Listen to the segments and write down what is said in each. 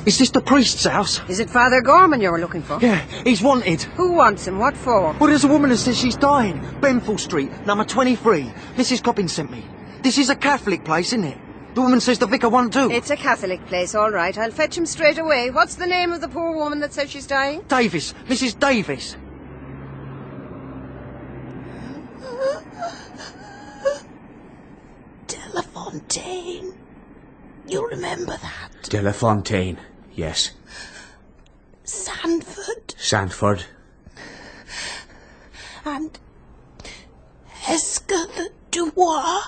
Is this the priest's house? Is it Father Gorman you were looking for? Yeah, he's wanted. Who wants him? What for? Well, there's a woman that says she's dying. Benfield Street, number 23. Mrs. Coppin sent me. This is a Catholic place, isn't it? The woman says the vicar won't do. It's a Catholic place, all right. I'll fetch him straight away. What's the name of the poor woman that says she's dying? Davis. Mrs. Davis. Delafontaine. You remember that? Delafontaine, yes. Sandford. And Hesketh Dubois.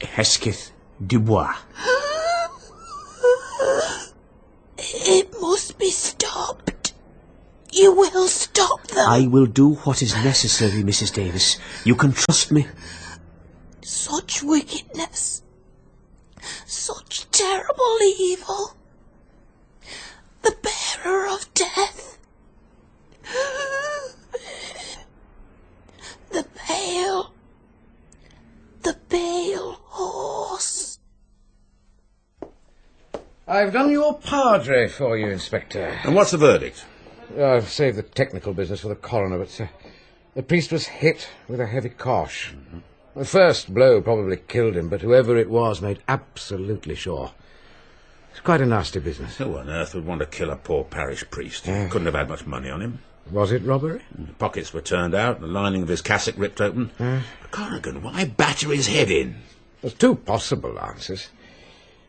Hesketh Dubois. It must be stopped. You will stop them. I will do what is necessary, Mrs. Davis. You can trust me. Such wickedness. Such terrible evil. The bearer of death. The pale horse. I've done your padre for you, Inspector. And what's the verdict? I've saved the technical business for the coroner, but the priest was hit with a heavy kosh. The first blow probably killed him, but whoever it was made absolutely sure. It's quite a nasty business. Who on earth would want to kill a poor parish priest? Couldn't have had much money on him. Was it robbery? The pockets were turned out, the lining of his cassock ripped open. Corrigan, why batter his head in? There's two possible answers.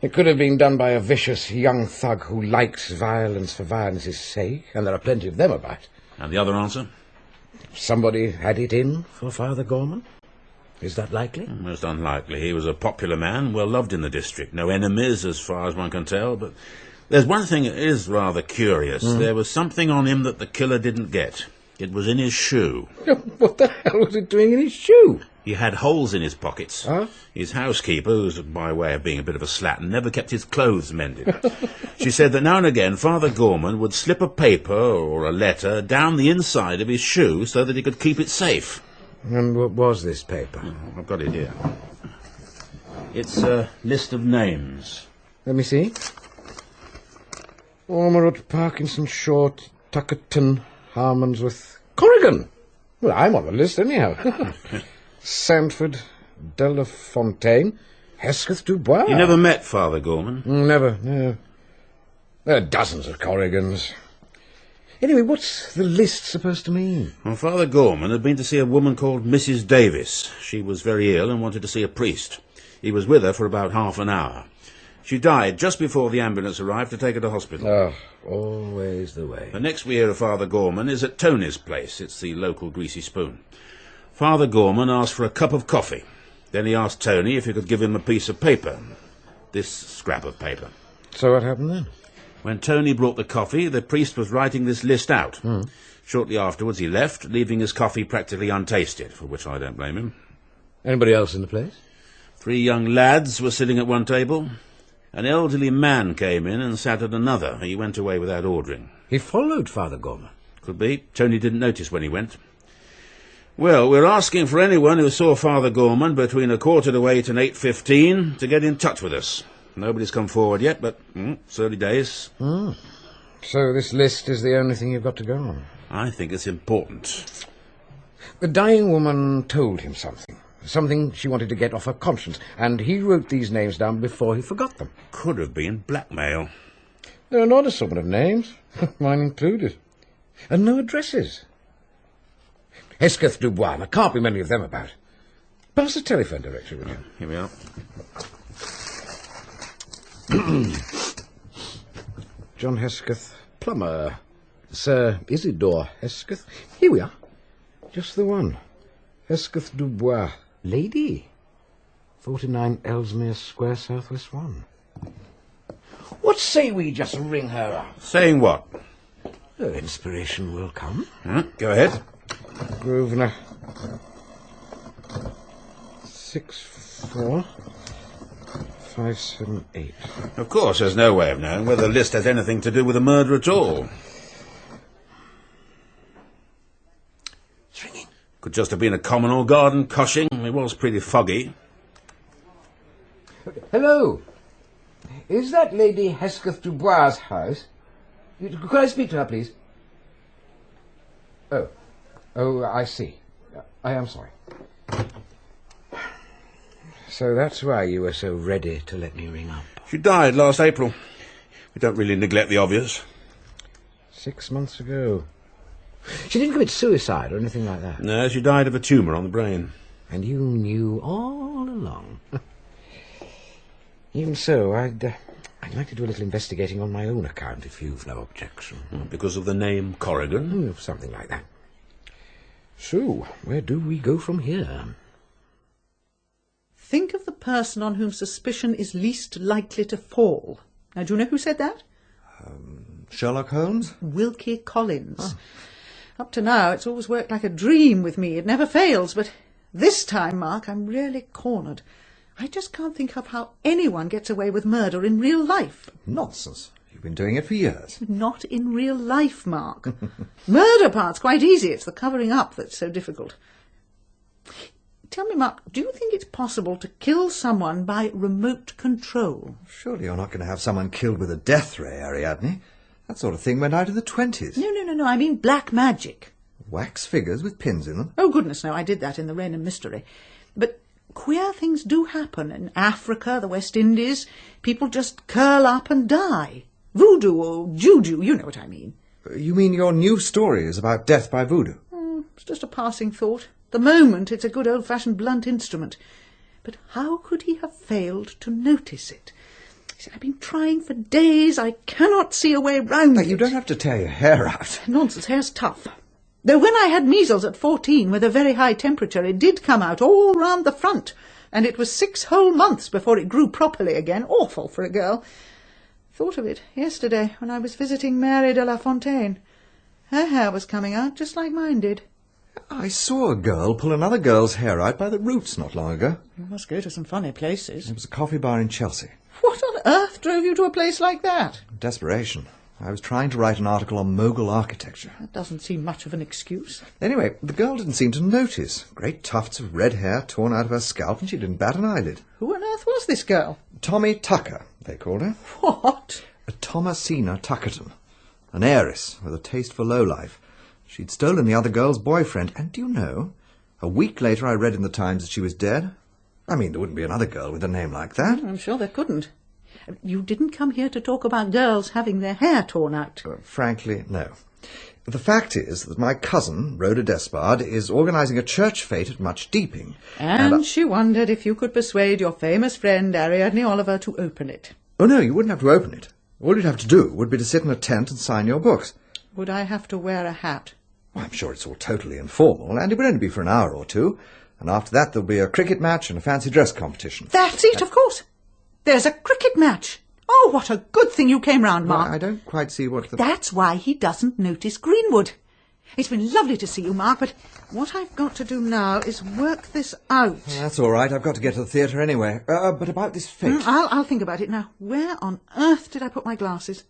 It could have been done by a vicious young thug who likes violence for violence's sake, and there are plenty of them about. And the other answer? Somebody had it in for Father Gorman? Is that likely? Most unlikely. He was a popular man, well loved in the district. No enemies, as far as one can tell, but there's one thing that is rather curious. There was something on him that the killer didn't get. It was in his shoe. What the hell was it doing in his shoe? He had holes in his pockets. Huh? His housekeeper, who's by way of being a bit of a slattern, never kept his clothes mended. She said that now and again Father Gorman would slip a paper or a letter down the inside of his shoe so that he could keep it safe. And what was this paper? I've got it here. It's a list of names. Let me see. Ormerod, Parkinson, Short, Tuckerton, Harmonsworth, Corrigan. Well, I'm on the list anyhow. Sandford, Delafontaine, Hesketh Dubois. You never met Father Gorman? Never, no. There are dozens of Corrigans. Anyway, what's the list supposed to mean? Well, Father Gorman had been to see a woman called Mrs. Davis. She was very ill and wanted to see a priest. He was with her for about half an hour. She died just before the ambulance arrived to take her to hospital. Oh, always the way. The next we hear of Father Gorman is at Tony's place. It's the local Greasy Spoon. Father Gorman asked for a cup of coffee. Then he asked Tony if he could give him a piece of paper. This scrap of paper. So what happened then? When Tony brought the coffee, the priest was writing this list out. Shortly afterwards he left, leaving his coffee practically untasted, for which I don't blame him. Anybody else in the place? 3 young lads were sitting at one table. An elderly man came in and sat at another. He went away without ordering. He followed Father Gorman. Could be. Tony didn't notice when he went. Well, we're asking for anyone who saw Father Gorman between 7:45 and 8:15 to get in touch with us. Nobody's come forward yet, but it's early days. So this list is the only thing you've got to go on? I think it's important. The dying woman told him something she wanted to get off her conscience, and he wrote these names down before he forgot them. Could have been blackmail. There are not a sort of names, mine included, and no addresses. Hesketh Dubois, there can't be many of them about. Pass the telephone directory, will you? Here we are. John Hesketh, plumber. Sir Isidore Hesketh. Here we are. Just the one. Hesketh Dubois. Lady. 49 Ellesmere Square, Southwest 1. What say we just ring her up? Saying what? Her inspiration will come. Go ahead. Grosvenor. 64578. Of course, there's no way of knowing whether the list has anything to do with the murder at all. It's ringing. Could just have been a common or garden coshing. It was pretty foggy. Hello. Is that Lady Hesketh Dubois' house? Could I speak to her, please? Oh, I see. I am sorry. So that's why you were so ready to let me ring up. She died last April. We don't really neglect the obvious. 6 months ago. She didn't commit suicide or anything like that? No, she died of a tumour on the brain. And you knew all along? Even so, I'd like to do a little investigating on my own account, if you've no objection. Because of the name Corrigan? Something like that. So, where do we go from here? Think of the person on whom suspicion is least likely to fall. Now, do you know who said that? Sherlock Holmes? Wilkie Collins. Up to now, it's always worked like a dream with me. It never fails, but this time, Mark, I'm really cornered. I just can't think of how anyone gets away with murder in real life. Nonsense. You've been doing it for years. Not in real life, Mark. Murder part's quite easy. It's the covering up that's so difficult. Tell me, Mark, do you think it's possible to kill someone by remote control? Surely you're not going to have someone killed with a death ray, Ariadne. That sort of thing went out in the 1920s. No, I mean black magic. Wax figures with pins in them? Oh, goodness, no, I did that in The Reign of Mystery. But queer things do happen in Africa, the West Indies. People just curl up and die. Voodoo or juju, you know what I mean. You mean your new story is about death by voodoo? It's just a passing thought. The moment, it's a good old-fashioned blunt instrument. But how could he have failed to notice it? I've been trying for days. I cannot see a way round it. You don't have to tear your hair out. Nonsense, hair's tough. Though when I had measles at 14 with a very high temperature, it did come out all round the front, and it was 6 whole months before it grew properly again. Awful for a girl. Thought of it yesterday when I was visiting Mary de la Fontaine. Her hair was coming out just like mine did. I saw a girl pull another girl's hair out by the roots not long ago. You must go to some funny places. It was a coffee bar in Chelsea. What on earth drove you to a place like that? Desperation. I was trying to write an article on Mughal architecture. That doesn't seem much of an excuse. Anyway, the girl didn't seem to notice. Great tufts of red hair torn out of her scalp, and she didn't bat an eyelid. Who on earth was this girl? Tommy Tucker, they called her. What? A Thomasina Tuckerton. An heiress with a taste for lowlife. She'd stolen the other girl's boyfriend, and do you know, a week later I read in the Times that she was dead. I mean, there wouldn't be another girl with a name like that. I'm sure there couldn't. You didn't come here to talk about girls having their hair torn out. Frankly, no. The fact is that my cousin, Rhoda Despard, is organising a church fete at Much Deeping. And she wondered if you could persuade your famous friend Ariadne Oliver to open it. Oh, no, you wouldn't have to open it. All you'd have to do would be to sit in a tent and sign your books. Would I have to wear a hat? Well, I'm sure it's all totally informal, and it would only be for an hour or two. And after that there'll be a cricket match and a fancy dress competition. That's it, of course. There's a cricket match. Oh, what a good thing you came round, Mark. I don't quite see what the... That's why he doesn't notice Greenwood. It's been lovely to see you, Mark, but what I've got to do now is work this out. That's all right. I've got to get to the theatre anyway. But about this fete... I'll think about it now. Where on earth did I put my glasses?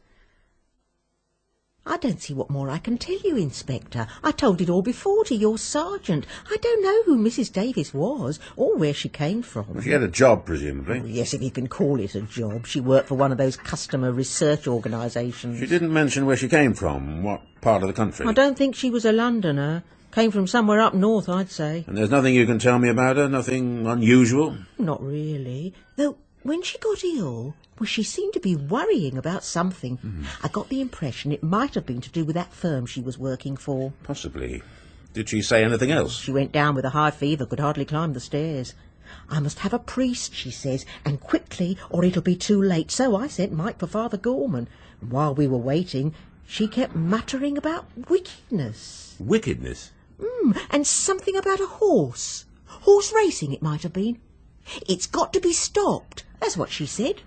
I don't see what more I can tell you, Inspector. I told it all before to your sergeant. I don't know who Mrs. Davis was, or where she came from. She had a job, presumably. Yes, if you can call it a job. She worked for one of those customer research organisations. She didn't mention where she came from, what part of the country. I don't think she was a Londoner. Came from somewhere up north, I'd say. And there's nothing you can tell me about her? Nothing unusual? Not really. Though, when she got ill... Well, she seemed to be worrying about something. I got the impression it might have been to do with that firm she was working for. Possibly. Did she say anything else? She went down with a high fever, could hardly climb the stairs. I must have a priest, she says, and quickly, or it'll be too late. So I sent Mike for Father Gorman. And while we were waiting, she kept muttering about wickedness. Wickedness? And something about a horse. Horse racing, it might have been. It's got to be stopped. That's what she said.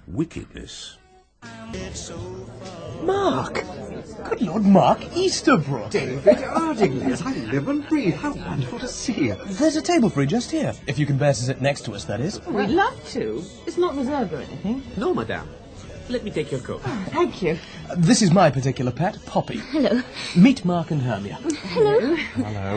Wickedness. Mark! Good Lord, Mark Easterbrook! David Ardingly, as I live and breathe. How wonderful to see you. There's a table for you just here, if you can bear to sit next to us, that is. We'd love to. It's not reserved or anything. No, madame. Let me take your coat. Thank you. This is my particular pet, Poppy. Hello. Meet Mark and Hermia. Hello.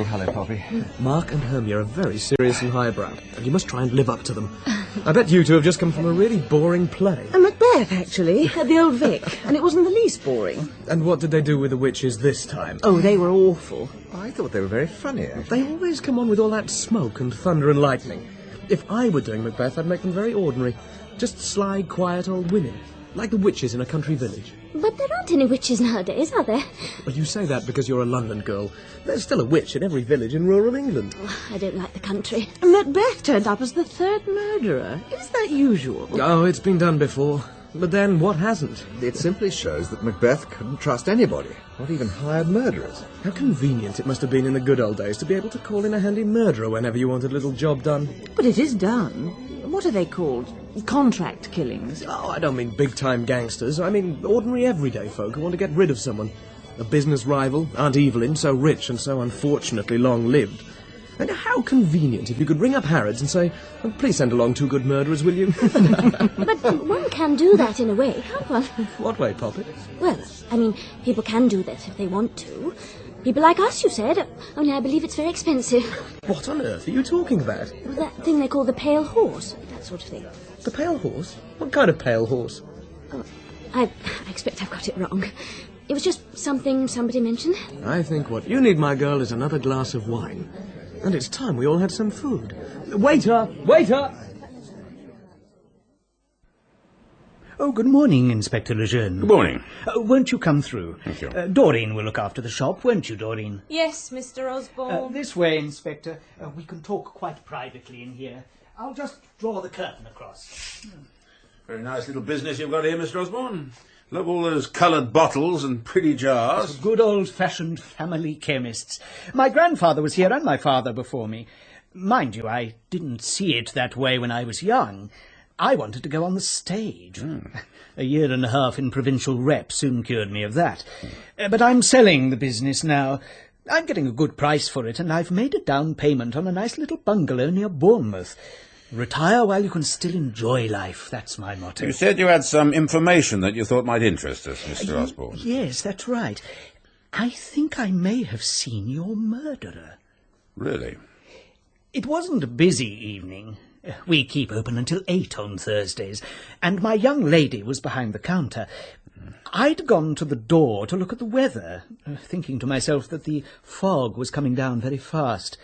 Hello, Poppy. Mark and Hermia are very serious and highbrow, and you must try and live up to them. I bet you two have just come from a really boring play. A Macbeth, actually, at the Old Vic, and it wasn't the least boring. And what did they do with the witches this time? Oh, they were awful. I thought they were very funny, actually. They always come on with all that smoke and thunder and lightning. If I were doing Macbeth, I'd make them very ordinary. Just sly, quiet old women, like the witches in a country village. But there aren't any witches nowadays, are there? Well, you say that because you're a London girl. There's still a witch in every village in rural England. I don't like the country. Macbeth turned up as the third murderer. Is that usual? Oh, it's been done before. But then, what hasn't? It simply shows that Macbeth couldn't trust anybody, not even hired murderers. How convenient it must have been in the good old days to be able to call in a handy murderer whenever you wanted a little job done. But it is done. What are they called? Contract killings. Oh, I don't mean big-time gangsters. I mean ordinary everyday folk who want to get rid of someone. A business rival, Aunt Evelyn, so rich and so unfortunately long-lived. And how convenient if you could ring up Harrods and say, "Oh, please send along 2 good murderers, will you?" But one can do that in a way, can't one? What way, Poppet? Well, I mean, people can do that if they want to. People like us, you said, only I believe it's very expensive. What on earth are you talking about? Well, that thing they call the pale horse, that sort of thing. The pale horse? What kind of pale horse? Oh, I expect I've got it wrong. It was just something somebody mentioned. I think what you need, my girl, is another glass of wine. And it's time we all had some food. Waiter! Waiter! Oh, good morning, Inspector Lejeune. Good morning. Won't you come through? Thank you. Doreen will look after the shop, won't you, Doreen? Yes, Mr. Osborne. This way, Inspector. We can talk quite privately in here. I'll just draw the curtain across. Very nice little business you've got here, Mr. Osborne. Love all those coloured bottles and pretty jars. Good old-fashioned family chemists. My grandfather was here and my father before me. Mind you, I didn't see it that way when I was young. I wanted to go on the stage. A year and a half in provincial rep soon cured me of that. But I'm selling the business now. I'm getting a good price for it, and I've made a down payment on a nice little bungalow near Bournemouth. Retire while you can still enjoy life, that's my motto. You said you had some information that you thought might interest us, Mr. Osborne. Yes, that's right. I think I may have seen your murderer. Really? It wasn't a busy evening. We keep open until 8 on Thursdays, and my young lady was behind the counter. I'd gone to the door to look at the weather, thinking to myself that the fog was coming down very fast,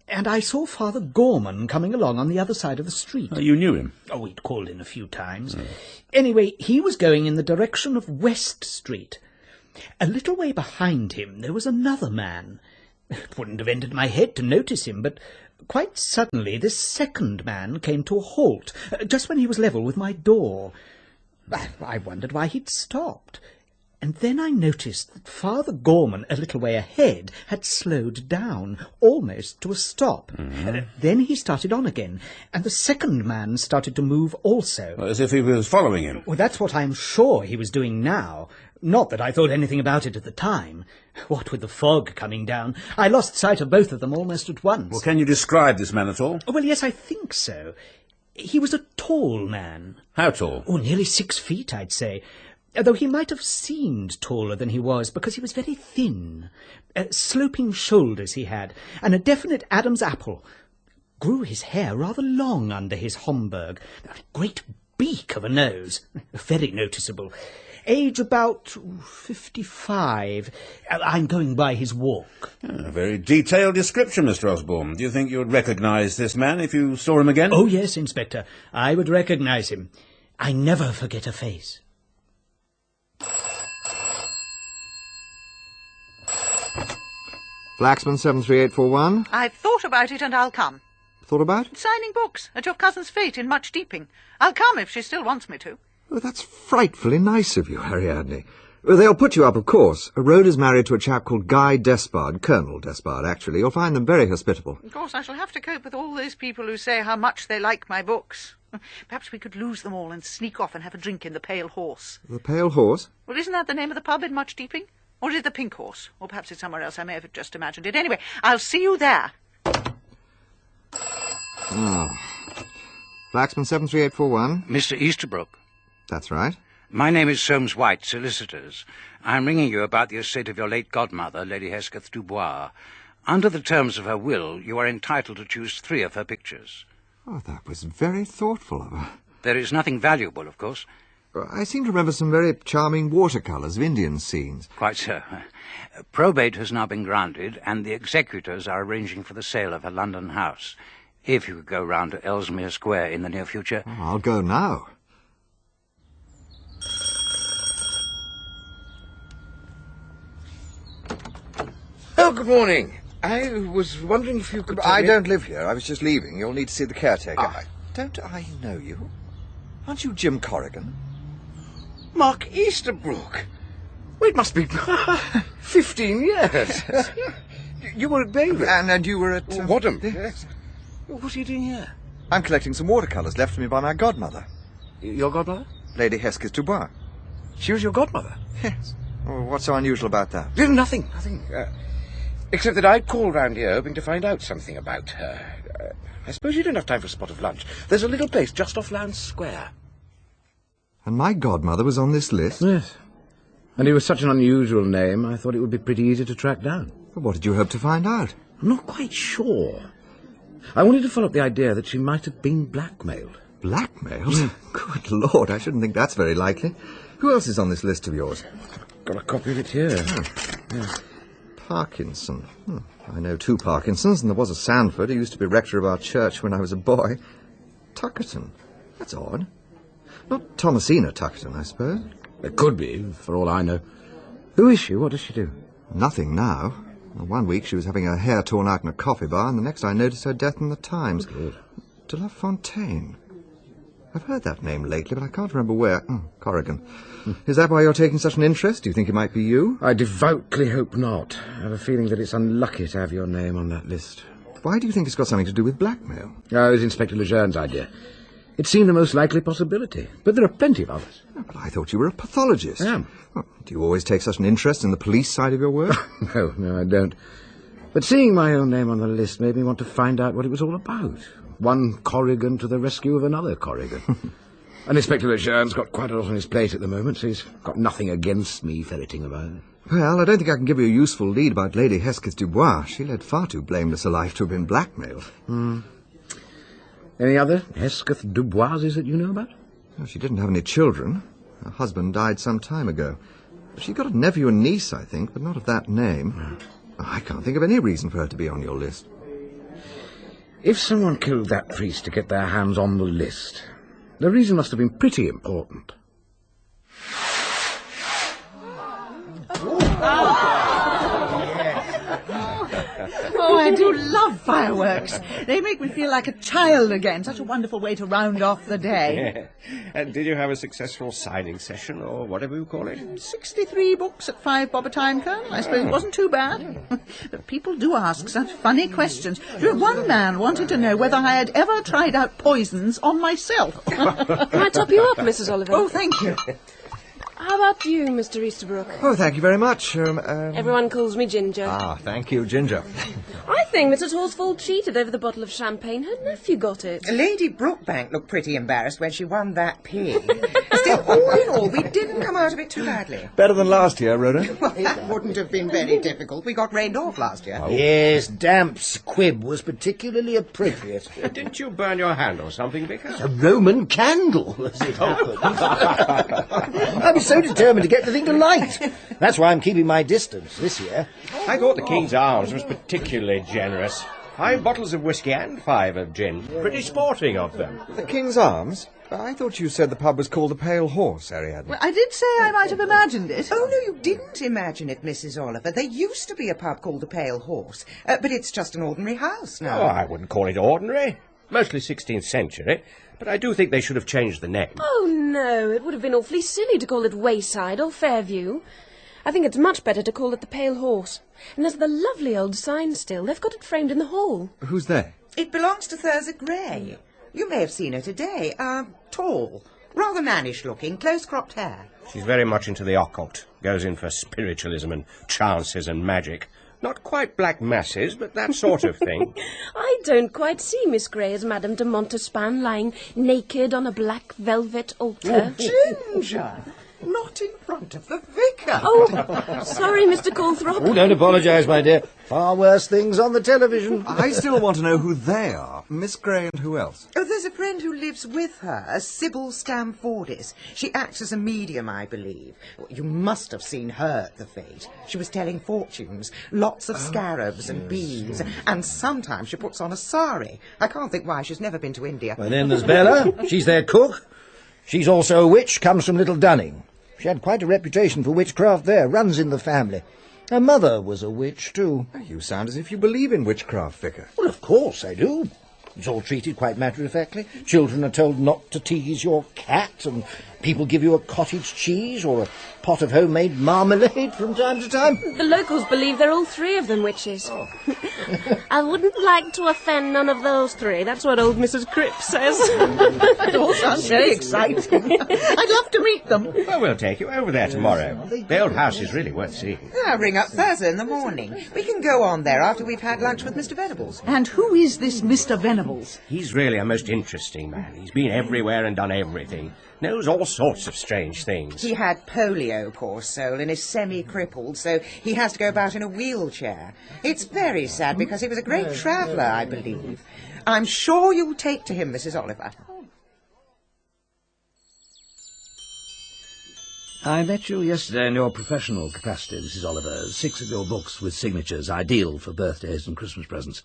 and I saw Father Gorman coming along on the other side of the street. Oh, you knew him? Oh, he'd called in a few times. Anyway, he was going in the direction of West Street. A little way behind him there was another man. It wouldn't have entered my head to notice him, but quite suddenly this second man came to a halt, just when he was level with my door. I wondered why he'd stopped. And then I noticed that Father Gorman, a little way ahead, had slowed down, almost to a stop. Then he started on again, and the second man started to move also. Well, as if he was following him. Well, that's what I'm sure he was doing now. Not that I thought anything about it at the time. What with the fog coming down, I lost sight of both of them almost at once. Well, can you describe this man at all? Well, yes, I think so. He was a tall man. How tall? Oh, nearly 6 feet, I'd say. Though he might have seemed taller than he was, because he was very thin. Sloping shoulders he had, and a definite Adam's apple. Grew his hair rather long under his Homburg. A great beak of a nose. Very noticeable. Age about 55. I'm going by his walk. A very detailed description, Mr. Osborne. Do you think you would recognise this man if you saw him again? Oh, yes, Inspector. I would recognise him. I never forget a face. Flaxman 73841. I've thought about it and I'll come. Thought about? Signing books at your cousin's fete in Much Deeping. I'll come if she still wants me to. Oh, that's frightfully nice of you, Ariadne. Well, they'll put you up, of course. Rhoda's married to a chap called Guy Despard, Colonel Despard, actually. You'll find them very hospitable. Of course, I shall have to cope with all those people who say how much they like my books. Perhaps we could lose them all and sneak off and have a drink in the Pale Horse. The Pale Horse? Well, isn't that the name of the pub in Much Deeping? Or is it the Pink Horse? Or perhaps it's somewhere else. I may have just imagined it. Anyway, I'll see you there. Oh. Flaxman 73841. Mr. Easterbrook. That's right. My name is Soames White, solicitors. I'm ringing you about the estate of your late godmother, Lady Hesketh Dubois. Under the terms of her will, you are entitled to choose 3 of her pictures. Oh, that was very thoughtful of her. There is nothing valuable, of course. I seem to remember some very charming watercolours of Indian scenes. Quite so. Probate has now been granted, and the executors are arranging for the sale of her London house. If you could go round to Ellesmere Square in the near future. Oh, I'll go now. Oh, good morning. I was wondering if you could... I don't live here. I was just leaving. You'll need to see the caretaker. Don't I know you? Aren't you Jim Corrigan? Mark Easterbrook. Well, it must be 15 years. You were at Bailey. And you were at... Wadham. Yes. What are you doing here? I'm collecting some watercolours left to me by my godmother. Your godmother? Lady Hesketh Dubois. She was your godmother? Yes. Well, what's so unusual about that? Nothing. Except that I'd called round here hoping to find out something about her. I suppose you don't have time for a spot of lunch. There's a little place just off Lowndes Square. And my godmother was on this list? Yes. And he was such an unusual name, I thought it would be pretty easy to track down. But what did you hope to find out? I'm not quite sure. I wanted to follow up the idea that she might have been blackmailed. Blackmailed? Good Lord, I shouldn't think that's very likely. Who else is on this list of yours? Got a copy of it here. Oh. Yes. Parkinson. I know 2 Parkinsons, and there was a Sanford who used to be rector of our church when I was a boy. Tuckerton. That's odd. Not Thomasina Tuckerton, I suppose. It could be, for all I know. Who is she? What does she do? Nothing now. One week she was having her hair torn out in a coffee bar, and the next I noticed her death in the Times. Good. De La Fontaine. I've heard that name lately, but I can't remember where. Corrigan. Is that why you're taking such an interest? Do you think it might be you? I devoutly hope not. I have a feeling that it's unlucky to have your name on that list. Why do you think it's got something to do with blackmail? It was Inspector Lejeune's idea. It seemed the most likely possibility, but there are plenty of others. But I thought you were a pathologist. I am. Do you always take such an interest in the police side of your work? No, I don't. But seeing my own name on the list made me want to find out what it was all about. One Corrigan to the rescue of another Corrigan. And Inspector Lejeune's got quite a lot on his plate at the moment, so he's got nothing against me ferreting about. Well, I don't think I can give you a useful lead about Lady Hesketh Dubois. She led far too blameless a life to have been blackmailed. Any other Hesketh Duboises that you know about? No, she didn't have any children. Her husband died some time ago. She got a nephew and niece, I think, but not of that name. I can't think of any reason for her to be on your list. If someone killed that priest to get their hands on the list, the reason must have been pretty important. Oh, I do love fireworks. They make me feel like a child again. Such a wonderful way to round off the day. And did you have a successful signing session, or whatever you call it? 63 books at 5 bob a time, Colonel. I suppose it wasn't too bad. But people do ask such funny questions. One man wanted to know whether I had ever tried out poisons on myself. Can I top you up, Mrs. Oliver? Oh, thank you. How about you, Mr. Easterbrook? Oh, thank you very much. Everyone calls me Ginger. Ah, thank you, Ginger. I think Mrs. Horsfall cheated over the bottle of champagne. Her nephew got it. Lady Brookbank looked pretty embarrassed when she won that pig. Still, all in all, we didn't come out of it too badly. Better than last year, Rhoda. Well, that wouldn't have been very difficult. We got rained off last year. Oh. Yes, Damp's quib was particularly appropriate. Didn't you burn your hand or something, Vicar? A Roman candle, as it happened. I was so determined to get the thing to light. That's why I'm keeping my distance this year. I thought the King's Arms was particularly generous. 5 bottles of whiskey and 5 of gin. Pretty sporting of them. The King's Arms? I thought you said the pub was called the Pale Horse, Ariadne. Well, I did say I might have imagined it. Oh, no, you didn't imagine it, Mrs. Oliver. There used to be a pub called the Pale Horse, but it's just an ordinary house now. Oh, I wouldn't call it ordinary. Mostly 16th century. But I do think they should have changed the name. Oh, no, it would have been awfully silly to call it Wayside or Fairview. I think it's much better to call it the Pale Horse. And there's the lovely old sign still. They've got it framed in the hall. Who's they? It belongs to Thurza Gray. You may have seen her today. Tall, rather mannish-looking, close-cropped hair. She's very much into the occult. Goes in for spiritualism and chances and magic. Not quite black masses, but that sort of thing. I don't quite see Miss Gray as Madame de Montespan lying naked on a black velvet altar. Oh, Ginger! Not in front front of the vicar. Oh, sorry, Mr. Calthrop. Oh, don't apologise, my dear. Far worse things on the television. I still want to know who they are. Miss Gray and who else? Oh, there's a friend who lives with her, a Sybil Stamfordis. She acts as a medium, I believe. Well, you must have seen her at the fete. She was telling fortunes, lots of scarabs and beads, and sometimes she puts on a sari. I can't think why she's never been to India. Well, then there's Bella. She's their cook. She's also a witch, comes from Little Dunning. She had quite a reputation for witchcraft there, runs in the family. Her mother was a witch, too. You sound as if you believe in witchcraft, Vicar. Well, of course I do. It's all treated quite matter-of-factly. Children are told not to tease your cat, and people give you a cottage cheese or a pot of homemade marmalade from time to time. The locals believe they're all three of them witches. Oh. I wouldn't like to offend none of those three. That's what old Mrs. Cripps says. It all sounds very exciting. I'd love to meet them. Well, we'll take you over there tomorrow. The old house is really worth seeing. I'll ring up Thursday in the morning. We can go on there after we've had lunch with Mr. Venables. And who is this Mr. Venables? He's really a most interesting man. He's been everywhere and done everything. Knows all sorts of strange things. He had polio, poor soul, and is semi-crippled, so he has to go about in a wheelchair. It's very sad because he was a great traveller, I believe. I'm sure you'll take to him, Mrs. Oliver. I met you yesterday in your professional capacity, Mrs. Oliver. 6 of your books with signatures, ideal for birthdays and Christmas presents.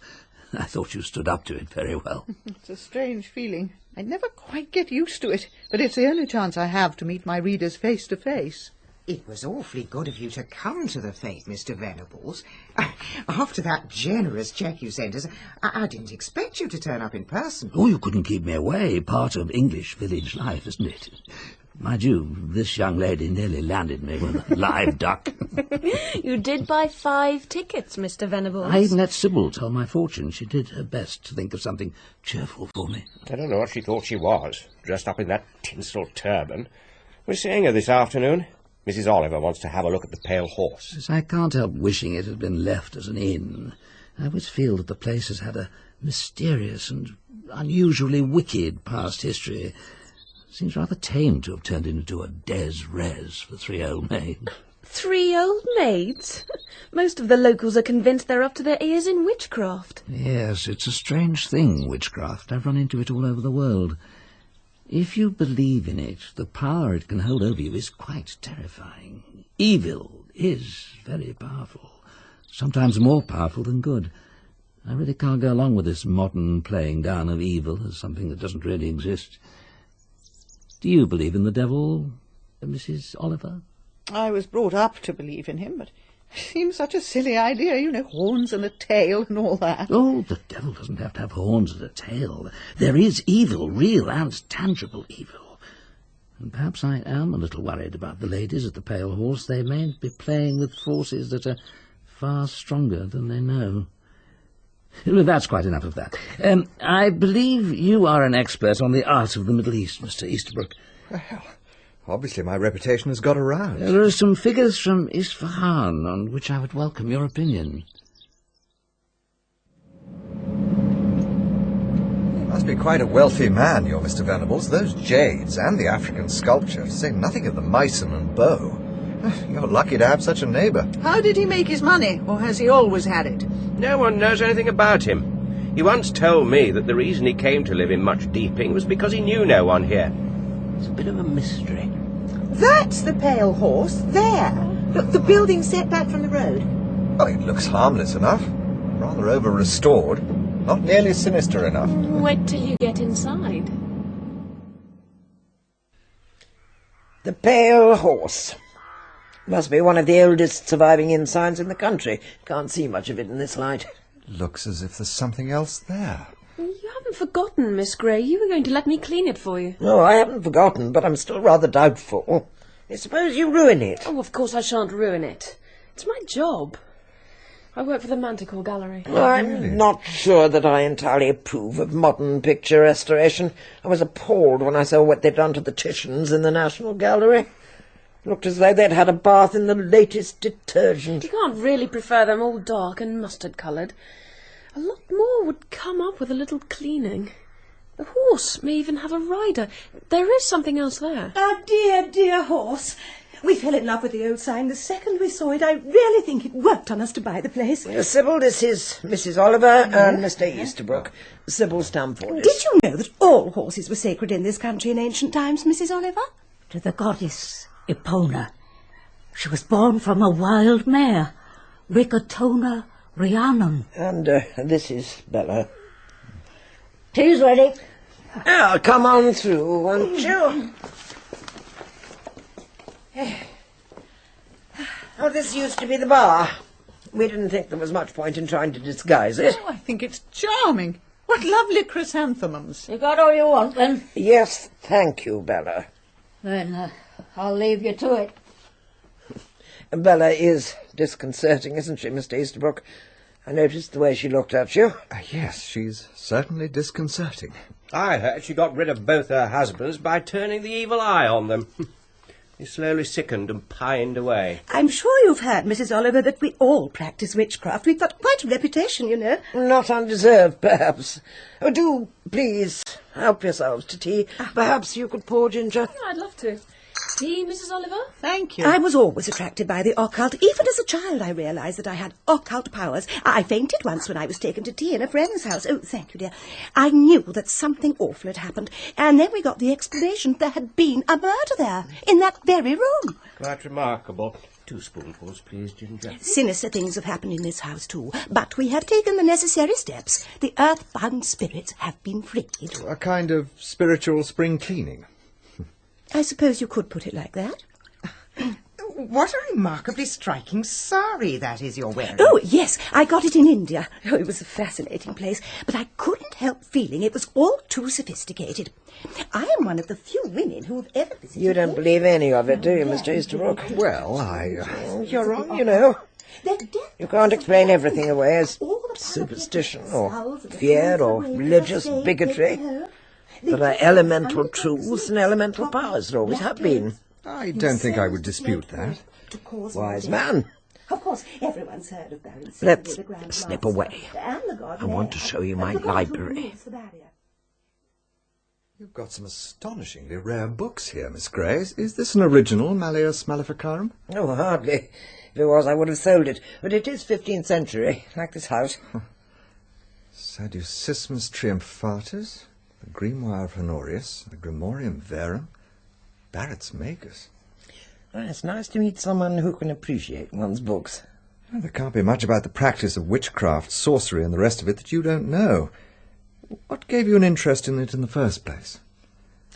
I thought you stood up to it very well. It's a strange feeling. I never quite get used to it, but it's the only chance I have to meet my readers face to face. It was awfully good of you to come to the fete, Mr. Venables. After that generous cheque you sent us, I didn't expect you to turn up in person. Oh, you couldn't keep me away. Part of English village life, isn't it? Mind you, this young lady nearly landed me with a live duck. You did buy 5 tickets, Mr. Venables. I even let Sybil tell my fortune. She did her best to think of something cheerful for me. I don't know what she thought she was, dressed up in that tinsel turban. We're seeing her this afternoon. Mrs. Oliver wants to have a look at the Pale Horse. Yes, I can't help wishing it had been left as an inn. I always feel that the place has had a mysterious and unusually wicked past history. Seems rather tame to have turned into a des res for 3 old maids. 3 old maids? Most of the locals are convinced they're up to their ears in witchcraft. Yes, it's a strange thing, witchcraft. I've run into it all over the world. If you believe in it, the power it can hold over you is quite terrifying. Evil is very powerful, sometimes more powerful than good. I really can't go along with this modern playing down of evil as something that doesn't really exist. Do you believe in the devil, Mrs. Oliver? I was brought up to believe in him, but it seems such a silly idea, horns and a tail and all that. Oh, the devil doesn't have to have horns and a tail. There is evil, real and tangible evil. And perhaps I am a little worried about the ladies at the Pale Horse. They may be playing with forces that are far stronger than they know. Well, that's quite enough of that. I believe you are an expert on the art of the Middle East, Mr. Easterbrook. Well, obviously my reputation has got around. There are some figures from Isfahan on which I would welcome your opinion. You must be quite a wealthy man, your Mr. Venables. Those jades and the African sculpture, to say nothing of the Meissen and bow. You're lucky to have such a neighbour. How did he make his money, or has he always had it? No one knows anything about him. He once told me that the reason he came to live in Much Deeping was because he knew no one here. It's a bit of a mystery. That's the Pale Horse, there. Look, the building set back from the road. Oh, it looks harmless enough. Rather over-restored. Not nearly sinister enough. Wait till you get inside. The Pale Horse. Must be one of the oldest surviving inn signs in the country. Can't see much of it in this light. Looks as if there's something else there. You haven't forgotten, Miss Gray. You were going to let me clean it for you. No, I haven't forgotten, but I'm still rather doubtful. Suppose you ruin it. Oh, of course I shan't ruin it. It's my job. I work for the Manticore Gallery. I'm not sure that I entirely approve of modern picture restoration. I was appalled when I saw what they'd done to the Titians in the National Gallery. Looked as though they'd had a bath in the latest detergent. You can't really prefer them all dark and mustard-coloured. A lot more would come up with a little cleaning. The horse may even have a rider. There is something else there. Our dear, dear horse. We fell in love with the old sign the second we saw it. I really think it worked on us to buy the place. Sybil, this is Mrs. Oliver and Mr. Easterbrook. Sybil Stamford. Did you know that all horses were sacred in this country in ancient times, Mrs. Oliver? To the goddess Epona. She was born from a wild mare, Ricotona Rhiannon. And this is Bella. Tea's ready. Oh, come on through, won't you? Oh, this used to be the bar. We didn't think there was much point in trying to disguise it. Oh, I think it's charming. What lovely chrysanthemums. You got all you want, then? Yes, thank you, Bella. Then I'll leave you to it. Bella is disconcerting, isn't she, Mr. Easterbrook? I noticed the way she looked at you. Yes, she's certainly disconcerting. I heard she got rid of both her husbands by turning the evil eye on them. He slowly sickened and pined away. I'm sure you've heard, Mrs. Oliver, that we all practice witchcraft. We've got quite a reputation, you know. Not undeserved, perhaps. Oh, do, please, help yourselves to tea. Perhaps you could pour ginger. I'd love to. Tea, Mrs. Oliver? Thank you. I was always attracted by the occult. Even as a child, I realised that I had occult powers. I fainted once when I was taken to tea in a friend's house. Oh, thank you, dear. I knew that something awful had happened. And then we got the explanation there had been a murder there, in that very room. Quite remarkable. 2 spoonfuls, please, Ginger. Sinister things have happened in this house, too. But we have taken the necessary steps. The earth-bound spirits have been freed. A kind of spiritual spring cleaning. I suppose you could put it like that. What a remarkably striking sari that is you're wearing. Oh, yes, I got it in India. Oh, it was a fascinating place, but I couldn't help feeling it was all too sophisticated. I am one of the few women who have ever visited... You don't believe any of it, do you, Mr. Easterbrook? Well, You're wrong, you know. You can't explain everything away as superstition or fear or religious bigotry. There are elemental truths and elemental powers. There always have been. I don't think I would dispute that. Wise man. Of course, everyone's heard of Baron Let's snip away. I want to show you my library. You've got some astonishingly rare books here, Miss Gray. Is this an original Malleus Maleficarum? Oh, hardly. If it was, I would have sold it. But it is 15th century, like this house. Sadducismus Triumphatus, the Grimoire of Honorius, the Grimorium Verum, Barrett's Magus. Well, it's nice to meet someone who can appreciate one's books. Well, there can't be much about the practice of witchcraft, sorcery, and the rest of it that you don't know. What gave you an interest in it in the first place?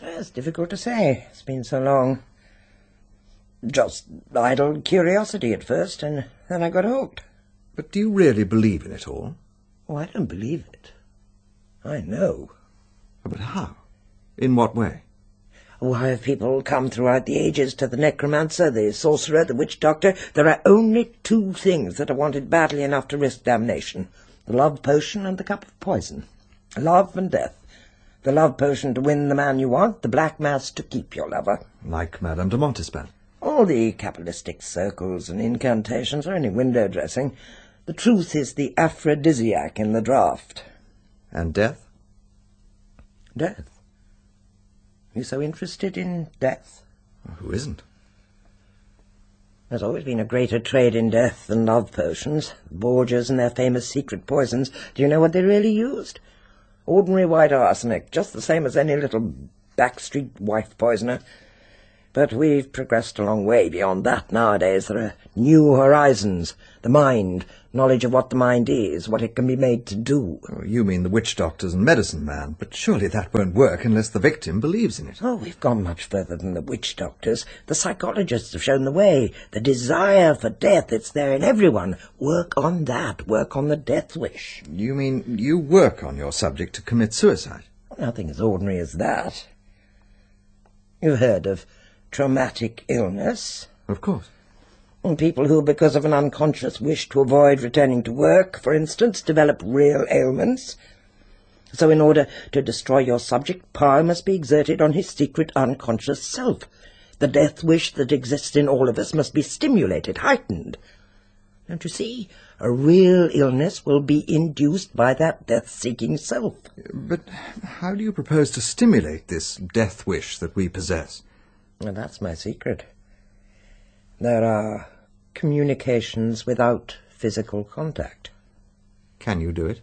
It's difficult to say. It's been so long. Just idle curiosity at first, and then I got hooked. But do you really believe in it all? Oh, I don't believe it. I know. But how? In what way? Why have people come throughout the ages to the necromancer, the sorcerer, the witch doctor? There are only 2 things that are wanted badly enough to risk damnation. The love potion and the cup of poison. Love and death. The love potion to win the man you want, the black mass to keep your lover. Like Madame de Montespan. All the cabalistic circles and incantations are only window dressing. The truth is the aphrodisiac in the draught. And death? Death? You so interested in death? Who isn't? There's always been a greater trade in death than love potions. Borgias and their famous secret poisons. Do you know what they really used? Ordinary white arsenic, just the same as any little backstreet wife poisoner. But we've progressed a long way beyond that nowadays. There are new horizons. The mind, knowledge of what the mind is, what it can be made to do. Oh, you mean the witch doctors and medicine man, but surely that won't work unless the victim believes in it. Oh, we've gone much further than the witch doctors. The psychologists have shown the way. The desire for death, it's there in everyone. Work on that. Work on the death wish. You mean you work on your subject to commit suicide? Nothing as ordinary as that. You've heard of traumatic illness? Of course. And people who, because of an unconscious wish to avoid returning to work, for instance, develop real ailments. So in order to destroy your subject, power must be exerted on his secret unconscious self. The death wish that exists in all of us must be stimulated, heightened. Don't you see? A real illness will be induced by that death-seeking self. But how do you propose to stimulate this death wish that we possess? Well, that's my secret. There are communications without physical contact. Can you do it?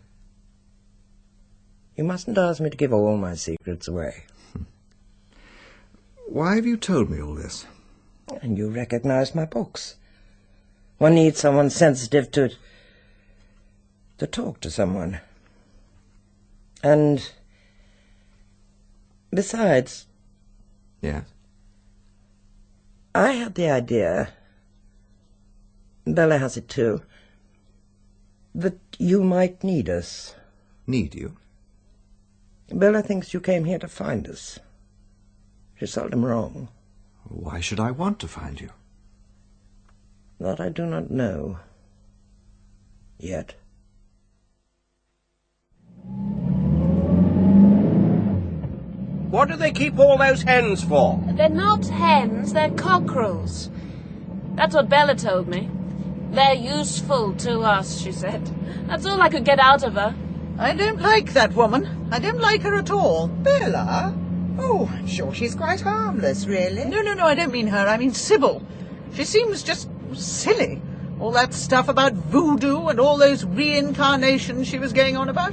You mustn't ask me to give all my secrets away. Why have you told me all this? And you recognize my books. One needs someone sensitive to talk to someone. And besides... Yes? I had the idea, Bella has it too, that you might need us. Need you? Bella thinks you came here to find us. She's seldom wrong. Why should I want to find you? That I do not know. Yet. What do they keep all those hens for? They're not hens, they're cockerels. That's what Bella told me. They're useful to us, she said. That's all I could get out of her. I don't like that woman. I don't like her at all. Bella? Oh, I'm sure she's quite harmless, really. No, I don't mean her. I mean Sybil. She seems just silly. All that stuff about voodoo and all those reincarnations she was going on about.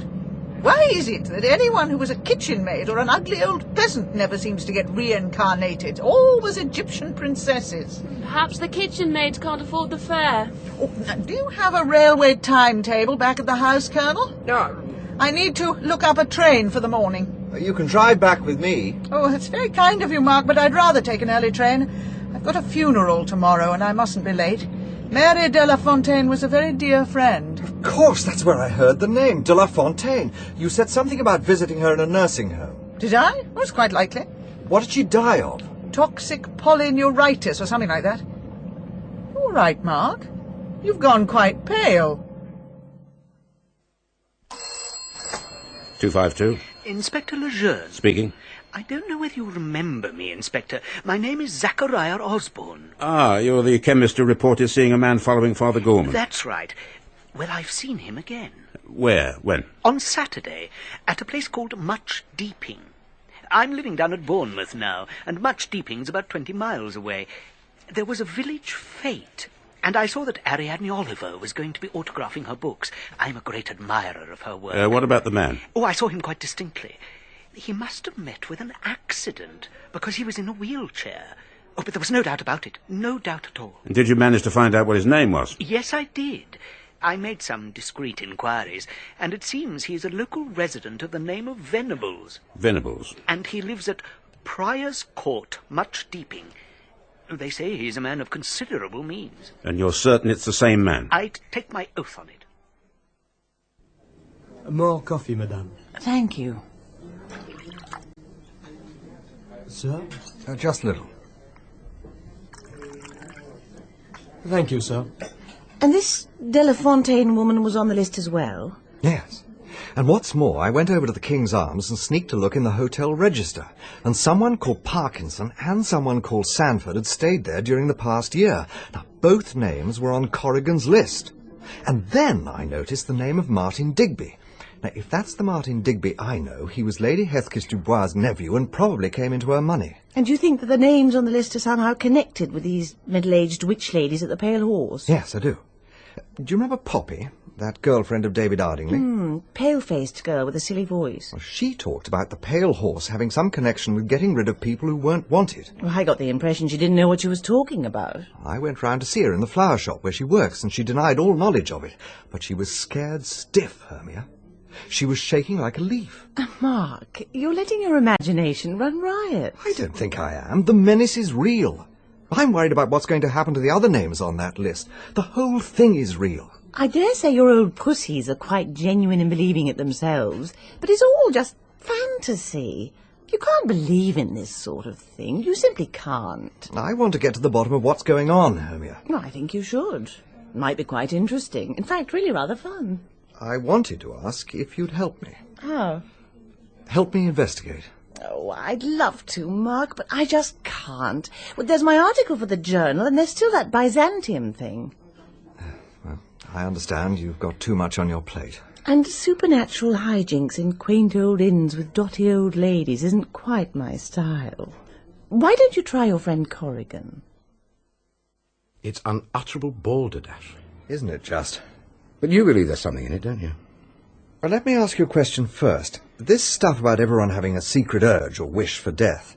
Why is it that anyone who was a kitchen maid or an ugly old peasant never seems to get reincarnated? Always Egyptian princesses. Perhaps the kitchen maid can't afford the fare. Oh, now, do you have a railway timetable back at the house, Colonel? No. I need to look up a train for the morning. You can drive back with me. Oh, it's very kind of you, Mark, but I'd rather take an early train. I've got a funeral tomorrow, and I mustn't be late. Mary de la Fontaine was a very dear friend. Of course, that's where I heard the name, de la Fontaine. You said something about visiting her in a nursing home. Did I? Well, it's quite likely. What did she die of? Toxic polyneuritis or something like that. All right, Mark. You've gone quite pale. 252. Inspector Lejeune. Speaking. I don't know whether you remember me, Inspector. My name is Zachariah Osborne. Ah, you're the chemist who reported seeing a man following Father Gorman. That's right. Well, I've seen him again. Where? When? On Saturday, at a place called Much Deeping. I'm living down at Bournemouth now, and Much Deeping's about 20 miles away. There was a village fete, and I saw that Ariadne Oliver was going to be autographing her books. I'm a great admirer of her work. What about the man? Oh, I saw him quite distinctly. He must have met with an accident, because he was in a wheelchair. Oh, but there was no doubt about it. No doubt at all. And did you manage to find out what his name was? Yes, I did. I made some discreet inquiries, and it seems he is a local resident of the name of Venables. Venables? And he lives at Prior's Court, Much Deeping. They say he's a man of considerable means. And you're certain it's the same man? I'd take my oath on it. More coffee, madame. Thank you. Sir? Just a little. Thank you, sir. And this de la Fontaine woman was on the list as well? Yes. And what's more, I went over to the King's Arms and sneaked a look in the hotel register, and someone called Parkinson and someone called Sanford had stayed there during the past year. Now, both names were on Corrigan's list. And then I noticed the name of Martin Digby. Now, if that's the Martin Digby I know, he was Lady Hesketh Dubois' nephew and probably came into her money. And you think that the names on the list are somehow connected with these middle-aged witch ladies at the Pale Horse? Yes, I do. Do you remember Poppy, that girlfriend of David Ardingly? Pale-faced girl with a silly voice. Well, she talked about the Pale Horse having some connection with getting rid of people who weren't wanted. Well, I got the impression she didn't know what she was talking about. I went round to see her in the flower shop where she works, and she denied all knowledge of it. But she was scared stiff, Hermia. She was shaking like a leaf. Mark, you're letting your imagination run riot. I don't think I am. The menace is real. I'm worried about what's going to happen to the other names on that list. The whole thing is real. I dare say your old pussies are quite genuine in believing it themselves, but it's all just fantasy. You can't believe in this sort of thing. You simply can't. I want to get to the bottom of what's going on, Hermia. Well, I think you should. Might be quite interesting. In fact, really rather fun. I wanted to ask if you'd help me. How? Help me investigate. Oh, I'd love to, Mark, but I just can't. Well, there's my article for the journal, and there's still that Byzantium thing. Well, I understand you've got too much on your plate. And supernatural hijinks in quaint old inns with dotty old ladies isn't quite my style. Why don't you try your friend Corrigan? It's unutterable balderdash. Isn't it just? But you believe there's something in it, don't you? Well, let me ask you a question first. This stuff about everyone having a secret urge or wish for death,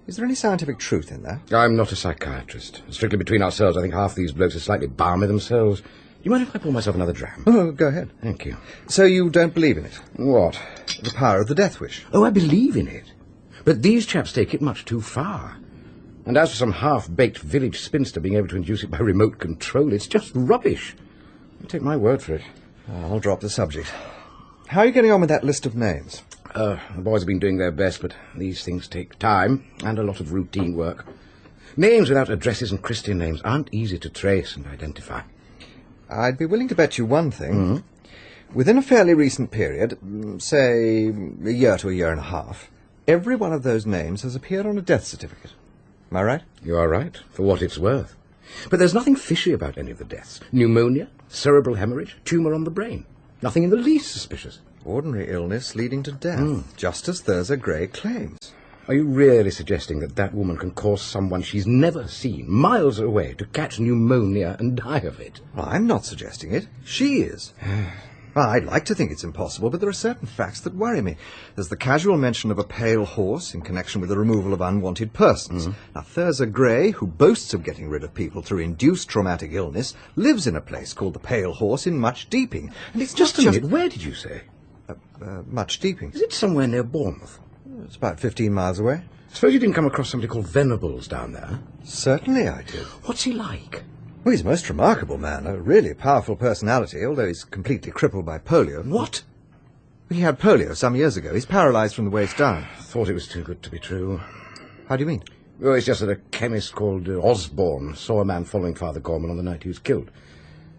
is there any scientific truth in that? I'm not a psychiatrist. Strictly between ourselves, I think half these blokes are slightly balmy themselves. Do you mind if I pour myself another dram? Oh, go ahead. Thank you. So you don't believe in it? What? The power of the death wish? Oh, I believe in it. But these chaps take it much too far. And as for some half-baked village spinster being able to induce it by remote control, it's just rubbish. You take my word for it. I'll drop the subject. How are you getting on with that list of names? The boys have been doing their best, but these things take time and a lot of routine work. Names without addresses and Christian names aren't easy to trace and identify. I'd be willing to bet you one thing. Mm-hmm. Within a fairly recent period, say a year to a year and a half, every one of those names has appeared on a death certificate. Am I right? You are right, for what it's worth. But there's nothing fishy about any of the deaths. Pneumonia, cerebral hemorrhage, tumour on the brain. Nothing in the least suspicious. Ordinary illness leading to death, just as Thurza Gray claims. Are you really suggesting that that woman can cause someone she's never seen, miles away, to catch pneumonia and die of it? Well, I'm not suggesting it. She is. Well, I'd like to think it's impossible, but there are certain facts that worry me. There's the casual mention of a pale horse in connection with the removal of unwanted persons. Now, Thurza Gray, who boasts of getting rid of people through induced traumatic illness, lives in a place called the Pale Horse in Much Deeping. And it's just a minute. Where did you say? Much Deeping. Is it somewhere near Bournemouth? It's about 15 miles away. Suppose you didn't come across somebody called Venables down there? Certainly I did. What's he like? Well, he's a most remarkable man, a really powerful personality, although he's completely crippled by polio. What? He had polio some years ago. He's paralysed from the waist down. Thought it was too good to be true. How do you mean? Well, it's just that a chemist called Osborne saw a man following Father Gorman on the night he was killed.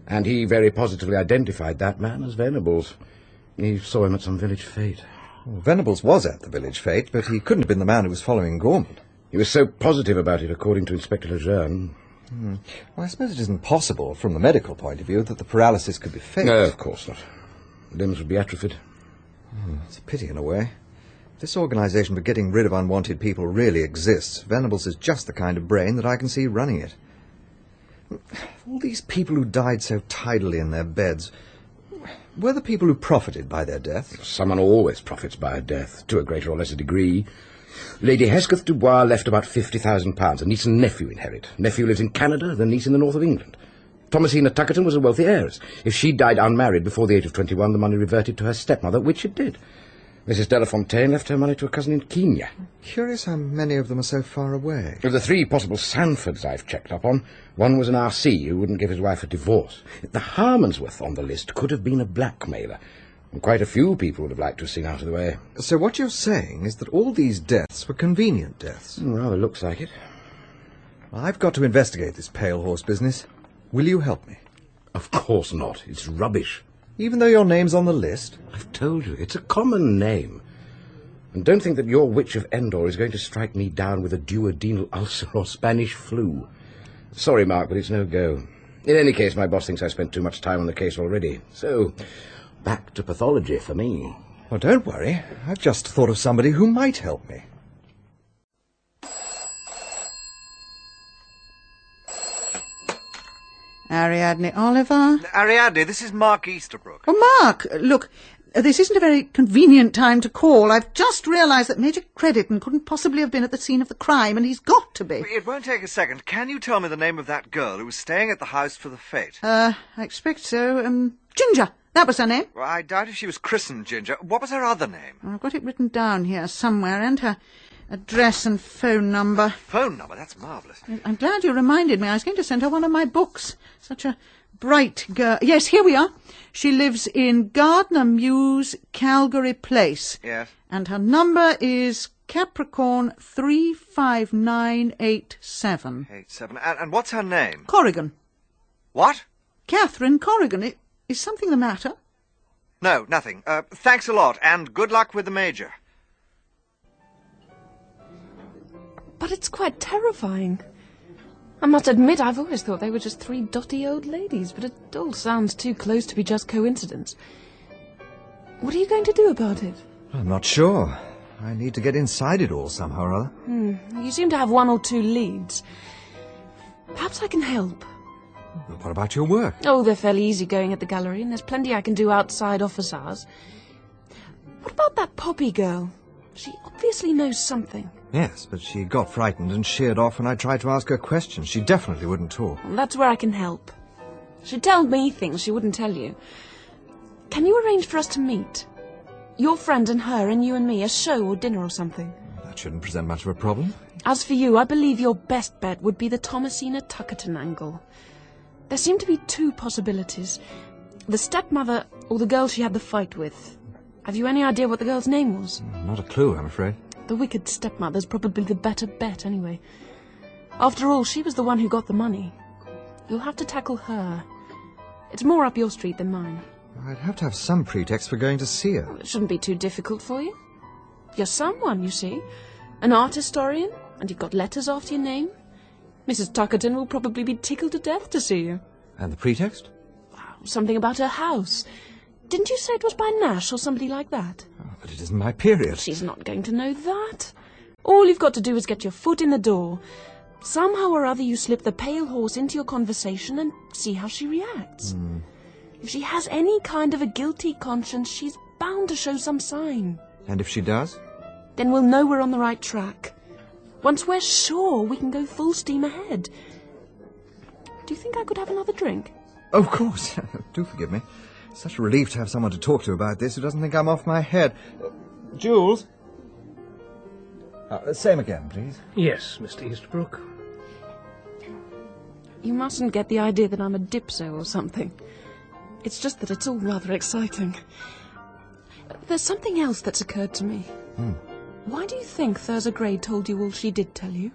And he very positively identified that man as Venables. He saw him at some village fete. Well, Venables was at the village fete, but he couldn't have been the man who was following Gorman. He was so positive about it, according to Inspector Lejeune. Well, I suppose it isn't possible, from the medical point of view, that the paralysis could be faked. No, of course not. The limbs would be atrophied. It's a pity, in a way. If this organisation for getting rid of unwanted people really exists, Venables is just the kind of brain that I can see running it. All these people who died so tidily in their beds, were the people who profited by their death? Someone always profits by a death, to a greater or lesser degree. Lady Hesketh Dubois left about £50,000. A niece and nephew inherit. Nephew lives in Canada, the niece in the north of England. Thomasina Tuckerton was a wealthy heiress. If she died unmarried before the age of 21, the money reverted to her stepmother, which it did. Mrs. Delafontaine left her money to a cousin in Kenya. Curious how many of them are so far away. Of the three possible Sanfords I've checked up on, one was an R.C. who wouldn't give his wife a divorce. The Harmansworth on the list could have been a blackmailer. And quite a few people would have liked to have seen out of the way. So what you're saying is that all these deaths were convenient deaths? Rather looks like it. I've got to investigate this pale horse business. Will you help me? Of course not. It's rubbish. Even though your name's on the list? I've told you, it's a common name. And don't think that your Witch of Endor is going to strike me down with a duodenal ulcer or Spanish flu. Sorry, Mark, but it's no go. In any case, my boss thinks I spent too much time on the case already. So, back to pathology for me. Well, don't worry. I've just thought of somebody who might help me. Ariadne Oliver. Ariadne, this is Mark Easterbrook. Oh, Mark, look, this isn't a very convenient time to call. I've just realised that Major Crediton couldn't possibly have been at the scene of the crime, and he's got to be. It won't take a second. Can you tell me the name of that girl who was staying at the house for the fete? I expect so. Ginger. That was her name. Well, I doubt if she was christened Ginger. What was her other name? I've got it written down here somewhere, and her address and phone number. Phone number? That's marvellous. I'm glad you reminded me. I was going to send her one of my books. Such a bright girl. Yes, here we are. She lives in Gardner Mews, Calgary Place. Yes. And her number is Capricorn 35987. 87. And what's her name? Corrigan. What? Catherine Corrigan. Is something the matter? No, nothing. Thanks a lot, and good luck with the Major. But it's quite terrifying. I must admit, I've always thought they were just three dotty old ladies, but it all sounds too close to be just coincidence. What are you going to do about it? I'm not sure. I need to get inside it all somehow or other. You seem to have one or two leads. Perhaps I can help. What about your work? Oh, they're fairly easygoing at the gallery, and there's plenty I can do outside office hours. What about that Poppy girl? She obviously knows something. Yes, but she got frightened and sheered off when I tried to ask her questions. She definitely wouldn't talk. Well, that's where I can help. She told me things she wouldn't tell you. Can you arrange for us to meet? Your friend and her and you and me, a show or dinner or something. That shouldn't present much of a problem. As for you, I believe your best bet would be the Thomasina Tuckerton angle. There seem to be two possibilities. The stepmother or the girl she had the fight with. Have you any idea what the girl's name was? Not a clue, I'm afraid. The wicked stepmother's probably the better bet, anyway. After all, she was the one who got the money. You'll have to tackle her. It's more up your street than mine. I'd have to have some pretext for going to see her. Well, it shouldn't be too difficult for you. You're someone, you see. An art historian, and you've got letters after your name. Mrs. Tuckerton will probably be tickled to death to see you. And the pretext? Something about her house. Didn't you say it was by Nash or somebody like that? Oh, but it isn't my period. She's not going to know that. All you've got to do is get your foot in the door. Somehow or other you slip the pale horse into your conversation and see how she reacts. If she has any kind of a guilty conscience, she's bound to show some sign. And if she does? Then we'll know we're on the right track. Once we're sure, we can go full steam ahead. Do you think I could have another drink? Of course. Do forgive me. Such a relief to have someone to talk to about this who doesn't think I'm off my head. Jules? Same again, please. Yes, Mr. Easterbrook. You mustn't get the idea that I'm a dipso or something. It's just that it's all rather exciting. There's something else that's occurred to me. Why do you think Thurza Gray told you all she did tell you?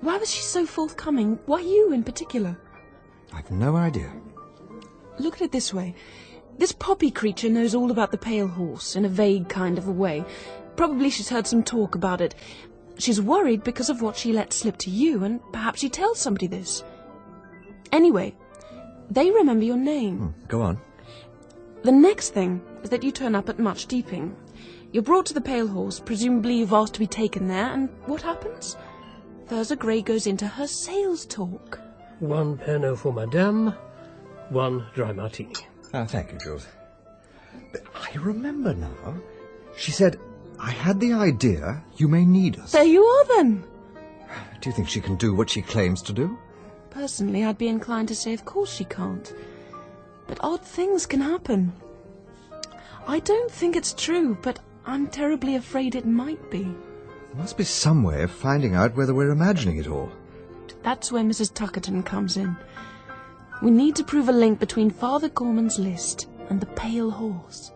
Why was she so forthcoming? Why you in particular? I've no idea. Look at it this way. This Poppy creature knows all about the pale horse in a vague kind of a way. Probably she's heard some talk about it. She's worried because of what she let slip to you, and perhaps she tells somebody this. Anyway, they remember your name. Go on. The next thing is that you turn up at Much Deeping. You're brought to the Pale Horse, presumably you've asked to be taken there, and what happens? Thurza Gray goes into her sales talk. 1 Pernod for Madame, 1 dry martini. Thank you, Jules. But I remember now. She said, I had the idea you may need us. There you are, then. Do you think she can do what she claims to do? Personally, I'd be inclined to say of course she can't. But odd things can happen. I don't think it's true, but I'm terribly afraid it might be. There must be some way of finding out whether we're imagining it all. That's where Mrs. Tuckerton comes in. We need to prove a link between Father Gorman's list and the Pale Horse.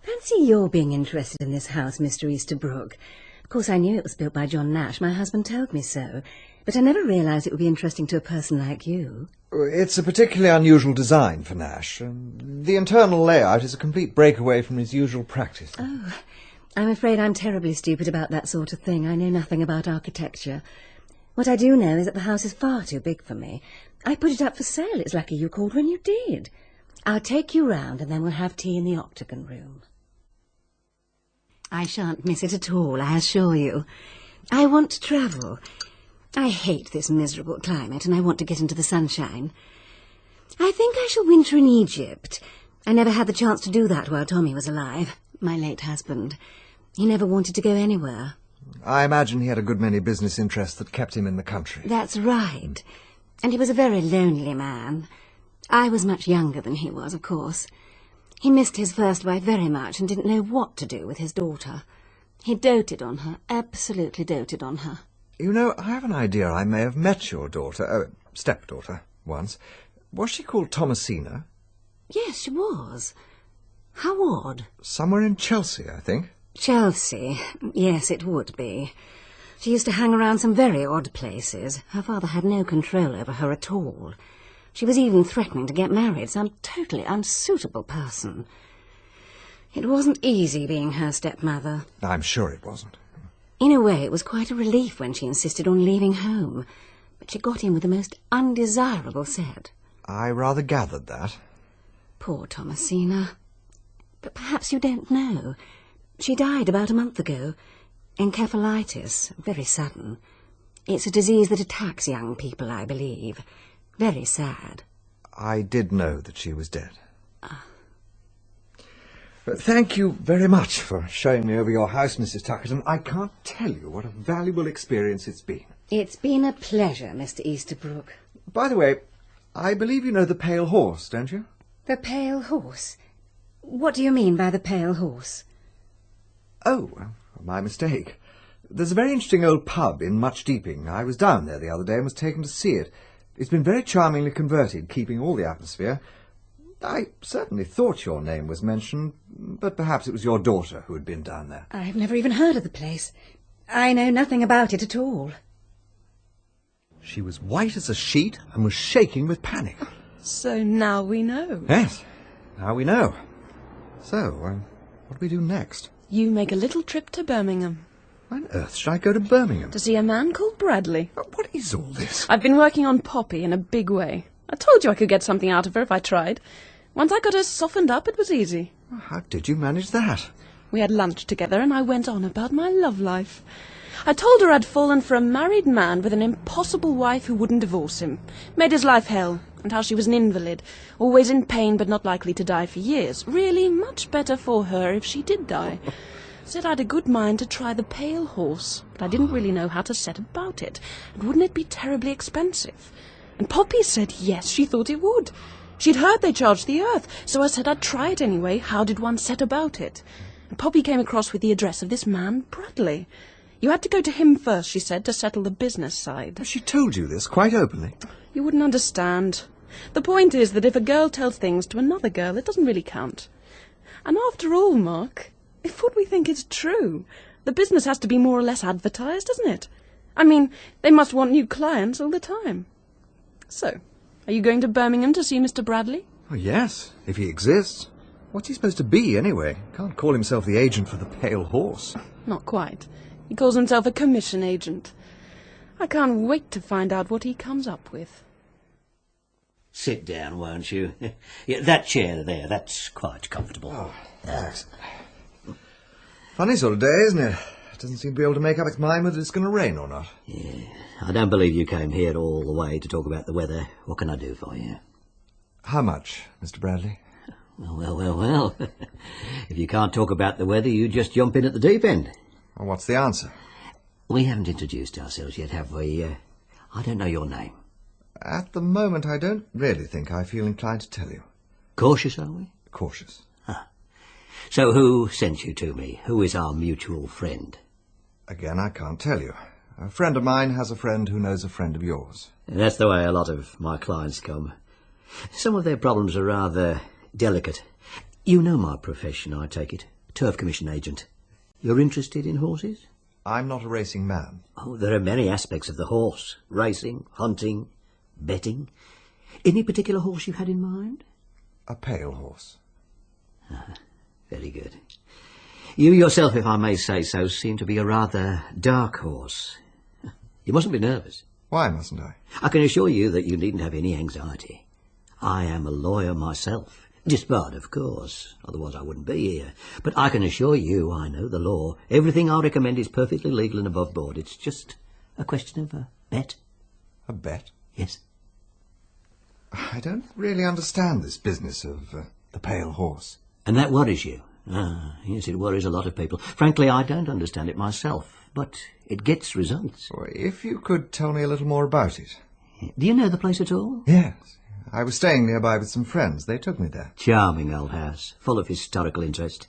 Fancy your being interested in this house, Mr. Easterbrook. Of course, I knew it was built by John Nash. My husband told me so. But I never realised it would be interesting to a person like you. It's a particularly unusual design for Nash. The internal layout is a complete breakaway from his usual practice. Oh, I'm afraid I'm terribly stupid about that sort of thing. I know nothing about architecture. What I do know is that the house is far too big for me. I put it up for sale. It's lucky you called when you did. I'll take you round and then we'll have tea in the Octagon Room. I shan't miss it at all, I assure you. I want to travel. I hate this miserable climate and I want to get into the sunshine. I think I shall winter in Egypt. I never had the chance to do that while Tommy was alive, my late husband. He never wanted to go anywhere. I imagine he had a good many business interests that kept him in the country. That's right. And he was a very lonely man. I was much younger than he was, of course. He missed his first wife very much and didn't know what to do with his daughter. He doted on her, absolutely doted on her. You know, I have an idea I may have met your daughter, stepdaughter, once. Was she called Thomasina? Yes, she was. How odd. Somewhere in Chelsea, I think. Chelsea. Yes, it would be. She used to hang around some very odd places. Her father had no control over her at all. She was even threatening to get married, some totally unsuitable person. It wasn't easy being her stepmother. I'm sure it wasn't. In a way, it was quite a relief when she insisted on leaving home. But she got in with the most undesirable set. I rather gathered that. Poor Thomasina. But perhaps you don't know. She died about a month ago. Encephalitis, very sudden. It's a disease that attacks young people, I believe. Very sad. I did know that she was dead. Thank you very much for showing me over your house, Mrs. Tuckerton. I can't tell you what a valuable experience it's been. It's been a pleasure, Mr. Easterbrook. By the way, I believe you know the Pale Horse, don't you? The Pale Horse? What do you mean by the Pale Horse? Oh, my mistake. There's a very interesting old pub in Much Deeping. I was down there the other day and was taken to see it. It's been very charmingly converted, keeping all the atmosphere. I certainly thought your name was mentioned, but perhaps it was your daughter who had been down there. I've never even heard of the place. I know nothing about it at all. She was white as a sheet and was shaking with panic. So now we know. Yes, now we know. So, what do we do next? You make a little trip to Birmingham. Why on earth should I go to Birmingham? To see a man called Bradley. What is all this? I've been working on Poppy in a big way. I told you I could get something out of her if I tried. Once I got her softened up, it was easy. How did you manage that? We had lunch together and I went on about my love life. I told her I'd fallen for a married man with an impossible wife who wouldn't divorce him. Made his life hell, and how she was an invalid, always in pain but not likely to die for years. Really much better for her if she did die. Said I'd a good mind to try the Pale Horse, but I didn't really know how to set about it. And wouldn't it be terribly expensive? And Poppy said yes, she thought it would. She'd heard they charged the earth, so I said I'd try it anyway. How did one set about it? And Poppy came across with the address of this man, Bradley. You had to go to him first, she said, to settle the business side. She told you this quite openly. You wouldn't understand. The point is that if a girl tells things to another girl, it doesn't really count. And after all, Mark, if what we think is true, the business has to be more or less advertised, doesn't it? I mean, they must want new clients all the time. So, are you going to Birmingham to see Mr. Bradley? Oh, yes, if he exists. What's he supposed to be, anyway? Can't call himself the agent for the Pale Horse. Not quite. He calls himself a commission agent. I can't wait to find out what he comes up with. Sit down, won't you? Yeah, that chair there, that's quite comfortable. Oh, thanks. Funny sort of day, isn't it? It doesn't seem to be able to make up its mind whether it's going to rain or not. Yeah, I don't believe you came here all the way to talk about the weather. What can I do for you? How much, Mr. Bradley? Well. If you can't talk about the weather, you just jump in at the deep end. Well, what's the answer? We haven't introduced ourselves yet, have we? I don't know your name. At the moment, I don't really think I feel inclined to tell you. Cautious, are we? Cautious. So who sent you to me? Who is our mutual friend? Again, I can't tell you. A friend of mine has a friend who knows a friend of yours. That's the way a lot of my clients come. Some of their problems are rather delicate. You know my profession, I take it. Turf commission agent. You're interested in horses? I'm not a racing man. Oh, there are many aspects of the horse. Racing, hunting, betting. Any particular horse you had in mind? A pale horse. Very good. You yourself, if I may say so, seem to be a rather dark horse. You mustn't be nervous. Why mustn't I? I can assure you that you needn't have any anxiety. I am a lawyer myself. Disbarred, of course, otherwise I wouldn't be here. But I can assure you I know the law. Everything I recommend is perfectly legal and above board. It's just a question of a bet. A bet? Yes. I don't really understand this business of the pale horse. And that worries you? Yes, it worries a lot of people. Frankly, I don't understand it myself, but it gets results. Well, if you could tell me a little more about it. Do you know the place at all? Yes. I was staying nearby with some friends. They took me there. Charming old house, full of historical interest.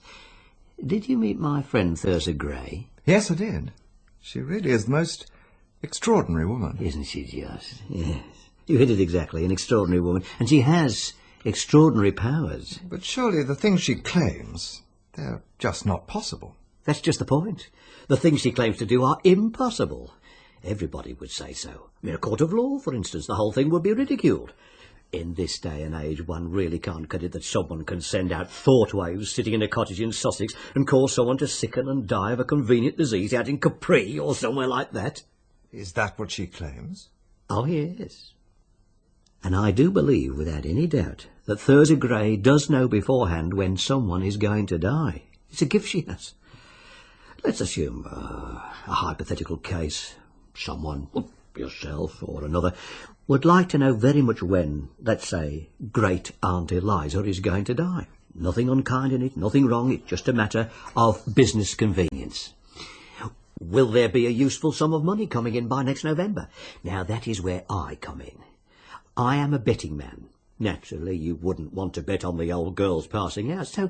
Did you meet my friend Thursa Gray? Yes, I did. She really is the most extraordinary woman. Isn't she just? Yes. You hit it exactly, an extraordinary woman. And she has extraordinary powers. But surely the things she claims, they're just not possible. That's just the point. The things she claims to do are impossible. Everybody would say so. In a court of law, for instance, the whole thing would be ridiculed. In this day and age, one really can't cut it that someone can send out thought waves sitting in a cottage in Sussex and cause someone to sicken and die of a convenient disease out in Capri or somewhere like that. Is that what she claims? Oh, yes. And I do believe, without any doubt, that Thurza Gray does know beforehand when someone is going to die. It's a gift she has. Let's assume a hypothetical case. Someone, yourself or another, would like to know very much when, let's say, great Aunt Eliza is going to die. Nothing unkind in it, nothing wrong, it's just a matter of business convenience. Will there be a useful sum of money coming in by next November? Now that is where I come in. I am a betting man. Naturally, you wouldn't want to bet on the old girl's passing out, so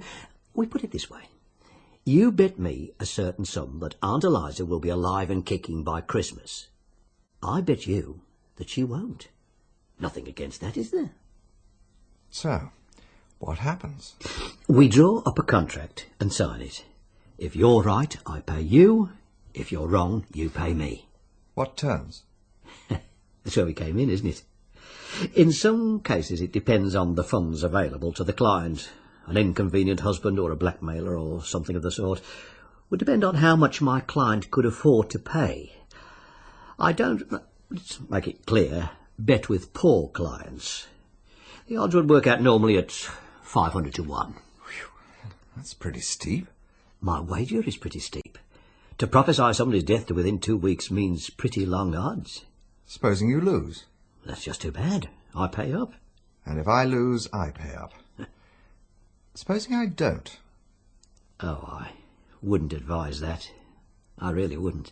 we put it this way. You bet me a certain sum that Aunt Eliza will be alive and kicking by Christmas. I bet you that she won't. Nothing against that, is there? So, what happens? We draw up a contract and sign it. If you're right, I pay you. If you're wrong, you pay me. What terms? That's where we came in, isn't it? In some cases it depends on the funds available to the client. An inconvenient husband or a blackmailer or something of the sort would depend on how much my client could afford to pay. I don't, let's make it clear, bet with poor clients. The odds would work out normally at 500 to 1. That's pretty steep. My wager is pretty steep. To prophesy somebody's death to within 2 weeks means pretty long odds. Supposing you lose? That's just too bad. I pay up. And if I lose, I pay up. Supposing I don't? Oh, I wouldn't advise that. I really wouldn't.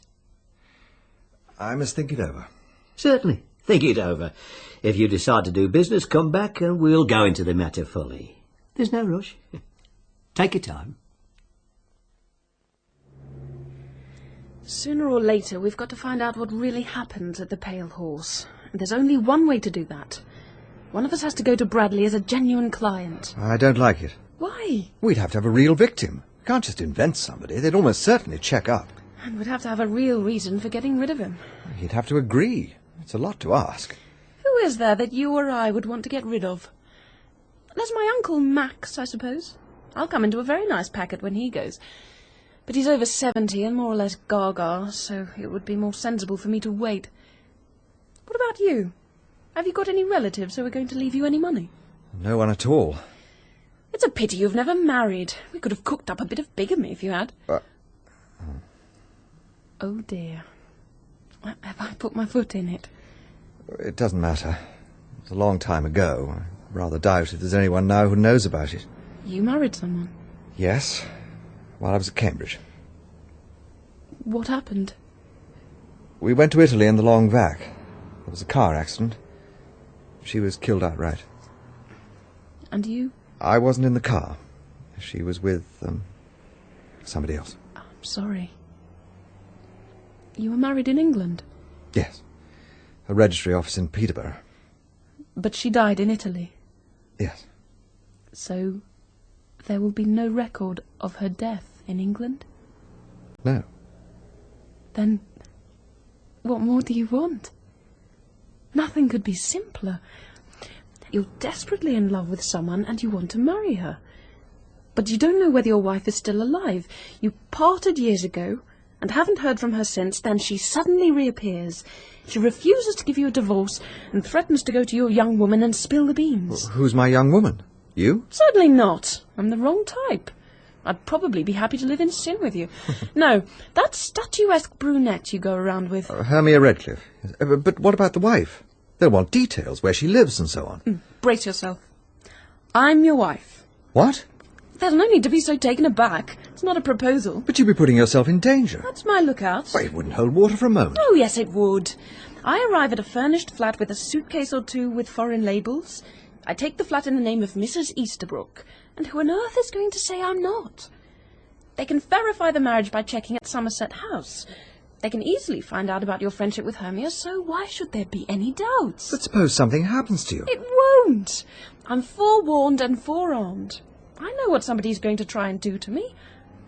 I must think it over. Certainly. Think it over. If you decide to do business, come back and we'll go into the matter fully. There's no rush. Take your time. Sooner or later, we've got to find out what really happened at the Pale Horse. And there's only one way to do that. One of us has to go to Bradley as a genuine client. I don't like it. Why? We'd have to have a real victim. Can't just invent somebody. They'd almost certainly check up. And we'd have to have a real reason for getting rid of him. He'd have to agree. It's a lot to ask. Who is there that you or I would want to get rid of? There's my Uncle Max, I suppose. I'll come into a very nice packet when he goes. But he's over 70 and more or less gaga, so it would be more sensible for me to wait. What about you? Have you got any relatives who are going to leave you any money? No one at all. It's a pity you've never married. We could have cooked up a bit of bigamy if you had. Oh dear. Have I put my foot in it? It doesn't matter. It was a long time ago. I rather doubt if there's anyone now who knows about it. You married someone? Yes, while I was at Cambridge. What happened? We went to Italy in the long vac. There was a car accident. She was killed outright. And you? I wasn't in the car. She was with, somebody else. I'm sorry. You were married in England? Yes. A registry office in Peterborough. But she died in Italy? Yes. So there will be no record of her death in England? No. Then what more do you want? Nothing could be simpler. You're desperately in love with someone and you want to marry her. But you don't know whether your wife is still alive. You parted years ago and haven't heard from her since. Then she suddenly reappears. She refuses to give you a divorce and threatens to go to your young woman and spill the beans. Who's my young woman? You? Certainly not. I'm the wrong type. I'd probably be happy to live in sin with you. No, that statuesque brunette you go around with. Hermia Redcliffe. But what about the wife? They'll want details, where she lives and so on. Brace yourself. I'm your wife. What? There's no need to be so taken aback. It's not a proposal. But you'd be putting yourself in danger. That's my lookout. Well, it wouldn't hold water for a moment. Oh, yes, it would. I arrive at a furnished flat with a suitcase or two with foreign labels. I take the flat in the name of Mrs. Easterbrook. And who on earth is going to say I'm not? They can verify the marriage by checking at Somerset House. They can easily find out about your friendship with Hermia, so why should there be any doubts? But suppose something happens to you. It won't. I'm forewarned and forearmed. I know what somebody's going to try and do to me.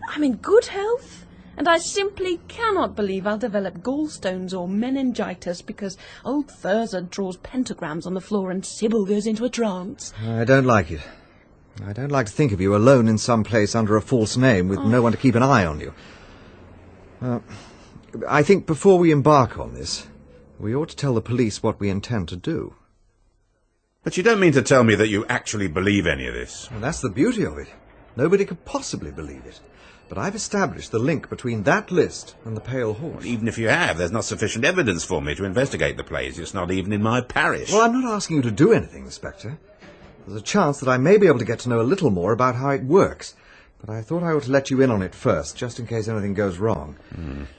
I'm in good health. And I simply cannot believe I'll develop gallstones or meningitis because old Thurza draws pentagrams on the floor and Sybil goes into a trance. I don't like it. I don't like to think of you alone in some place under a false name with no one to keep an eye on you. I think before we embark on this, we ought to tell the police what we intend to do. But you don't mean to tell me that you actually believe any of this? Well, that's the beauty of it. Nobody could possibly believe it. But I've established the link between that list and the Pale Horse. Well, even if you have, there's not sufficient evidence for me to investigate the place. It's not even in my parish. Well, I'm not asking you to do anything, Inspector. There's a chance that I may be able to get to know a little more about how it works. But I thought I ought to let you in on it first, just in case anything goes wrong.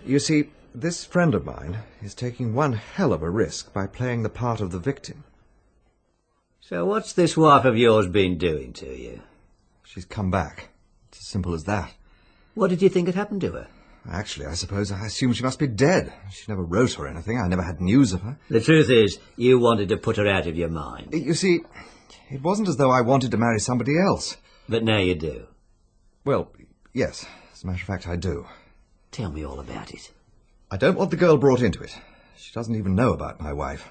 You see, this friend of mine is taking one hell of a risk by playing the part of the victim. So what's this wife of yours been doing to you? She's come back. It's as simple as that. What did you think had happened to her? Actually, I suppose I assumed she must be dead. She never wrote or anything. I never had news of her. The truth is, you wanted to put her out of your mind. You see, it wasn't as though I wanted to marry somebody else. But now you do. Well, yes. As a matter of fact, I do. Tell me all about it. I don't want the girl brought into it. She doesn't even know about my wife.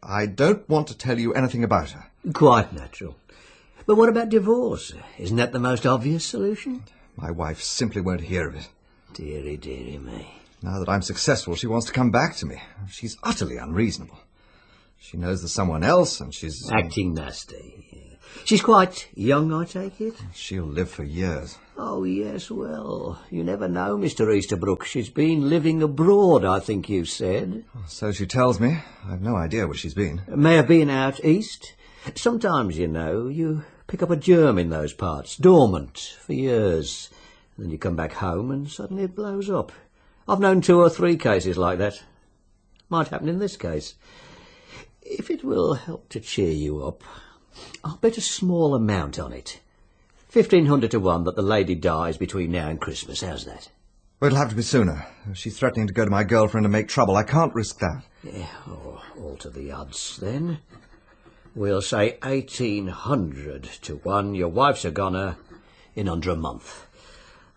I don't want to tell you anything about her. Quite natural. But what about divorce? Isn't that the most obvious solution? My wife simply won't hear of it. Dearie, dearie me. Now that I'm successful, she wants to come back to me. She's utterly unreasonable. She knows there's someone else, and she's... acting nasty. She's quite young, I take it? She'll live for years. Oh, yes, well, you never know, Mr. Easterbrook. She's been living abroad, I think you said. So she tells me. I've no idea where she's been. May have been out east. Sometimes, you know, you pick up a germ in those parts, dormant for years. Then you come back home and suddenly it blows up. I've known 2 or 3 cases like that. Might happen in this case. If it will help to cheer you up, I'll bet a small amount on it. 1,500 to 1 that the lady dies between now and Christmas. How's that? Well, it'll have to be sooner. She's threatening to go to my girlfriend and make trouble. I can't risk that. Yeah, alter the odds, then. We'll say 1,800 to 1. Your wife's a goner in under a month.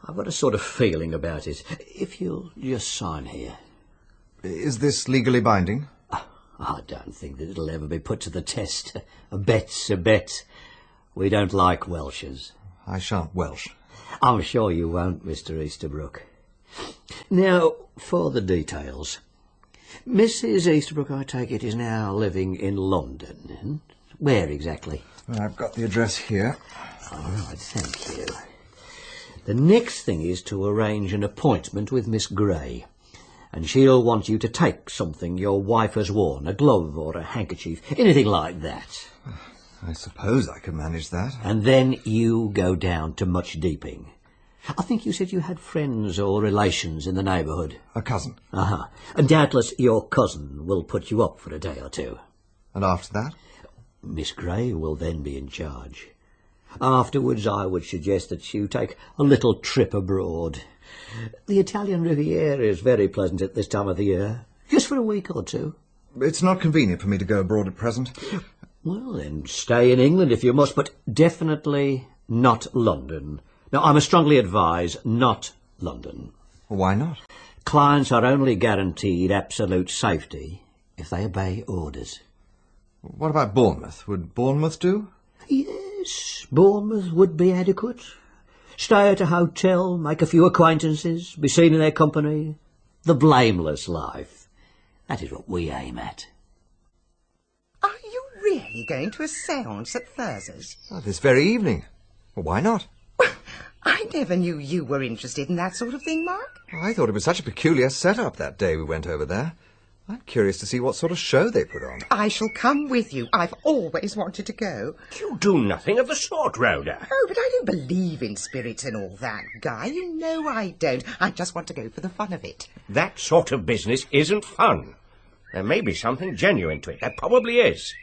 I've got a sort of feeling about it. If you'll just sign here. Is this legally binding? I don't think that it'll ever be put to the test. A bet's a bet. We don't like Welshers. I shan't Welsh. I'm sure you won't, Mr. Easterbrook. Now, for the details. Mrs. Easterbrook, I take it, is now living in London. Where exactly? Well, I've got the address here. All right, thank you. The next thing is to arrange an appointment with Miss Gray. And she'll want you to take something your wife has worn, a glove or a handkerchief, anything like that. I suppose I can manage that. And then you go down to Much Deeping. I think you said you had friends or relations in the neighbourhood. A cousin. And doubtless your cousin will put you up for a day or 2. And after that? Miss Gray will then be in charge. Afterwards, I would suggest that you take a little trip abroad. The Italian Riviera is very pleasant at this time of the year, just for a week or 2. It's not convenient for me to go abroad at present. Well, then stay in England if you must, but definitely not London. Now, I must strongly advise not London. Why not? Clients are only guaranteed absolute safety if they obey orders. What about Bournemouth? Would Bournemouth do? Yes, Bournemouth would be adequate. Stay at a hotel, make a few acquaintances, be seen in their company. The blameless life. That is what we aim at. Are you really going to a séance at Thurza's? This very evening. Well, why not? I never knew you were interested in that sort of thing, Mark. I thought it was such a peculiar setup that day we went over there. I'm curious to see what sort of show they put on. I shall come with you. I've always wanted to go. You do nothing of the sort, Rhoda. Oh, but I don't believe in spirits and all that, Guy. You know I don't. I just want to go for the fun of it. That sort of business isn't fun. There may be something genuine to it. There probably is.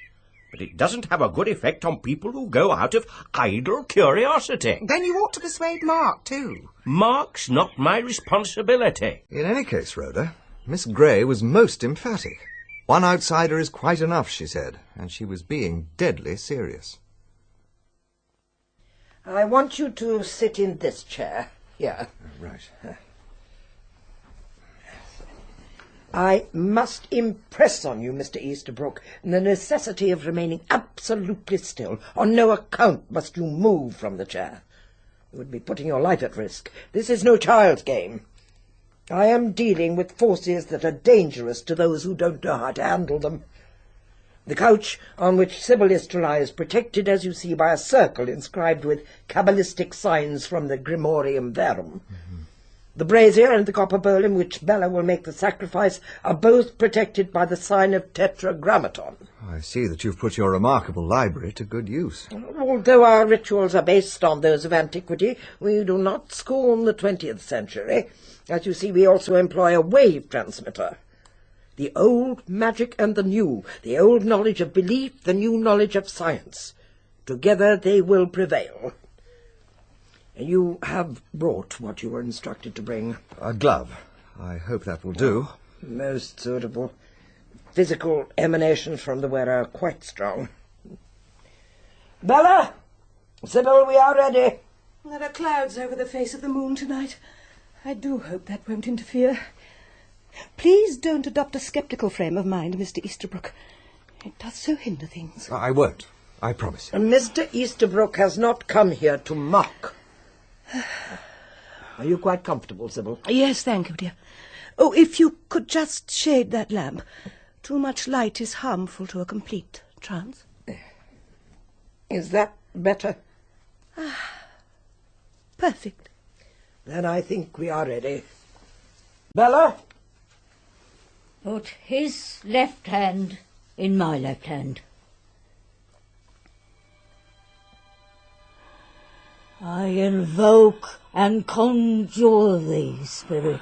But it doesn't have a good effect on people who go out of idle curiosity. Then you ought to persuade Mark, too. Mark's not my responsibility. In any case, Rhoda, Miss Gray was most emphatic. One outsider is quite enough, she said, and she was being deadly serious. I want you to sit in this chair. Here. Right. I must impress on you, Mr. Easterbrook, the necessity of remaining absolutely still. On no account must you move from the chair. You would be putting your life at risk. This is no child's game. I am dealing with forces that are dangerous to those who don't know how to handle them. The couch on which Sybil is to lie is protected, as you see, by a circle inscribed with cabalistic signs from the Grimorium Verum. The brazier and the copper bowl in which Bella will make the sacrifice are both protected by the sign of Tetragrammaton. I see that you've put your remarkable library to good use. Although our rituals are based on those of antiquity, we do not scorn the 20th century. As you see, we also employ a wave transmitter. The old magic and the new, the old knowledge of belief, the new knowledge of science. Together they will prevail. You have brought what you were instructed to bring. A glove. I hope that will do. Most suitable. Physical emanations from the wearer are quite strong. Bella! Sybil, we are ready. There are clouds over the face of the moon tonight. I do hope that won't interfere. Please don't adopt a sceptical frame of mind, Mr. Easterbrook. It does so hinder things. I won't. I promise you. Mr. Easterbrook has not come here to mock. Are you quite comfortable, Sybil? Yes, thank you, dear. Oh, if you could just shade that lamp. Too much light is harmful to a complete trance. Is that better? Perfect. Then I think we are ready. Bella? Put his left hand in my left hand. I invoke and conjure thee, spirit.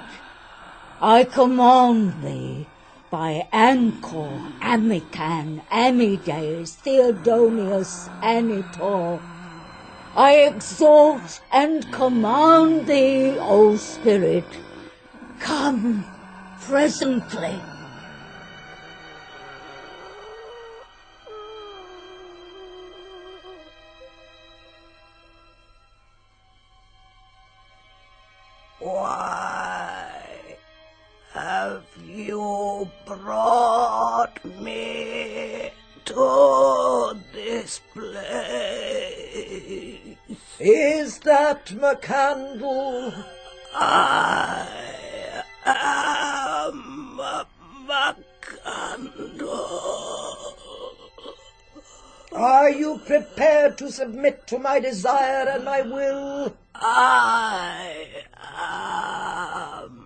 I command thee by Ancor, Amican, Amideus, Theodonius, Anitor. I exhort and command thee, O spirit, come presently. Why have you brought me to this place? Is that McCandle? I am McCandle. Are you prepared to submit to my desire and my will? I am.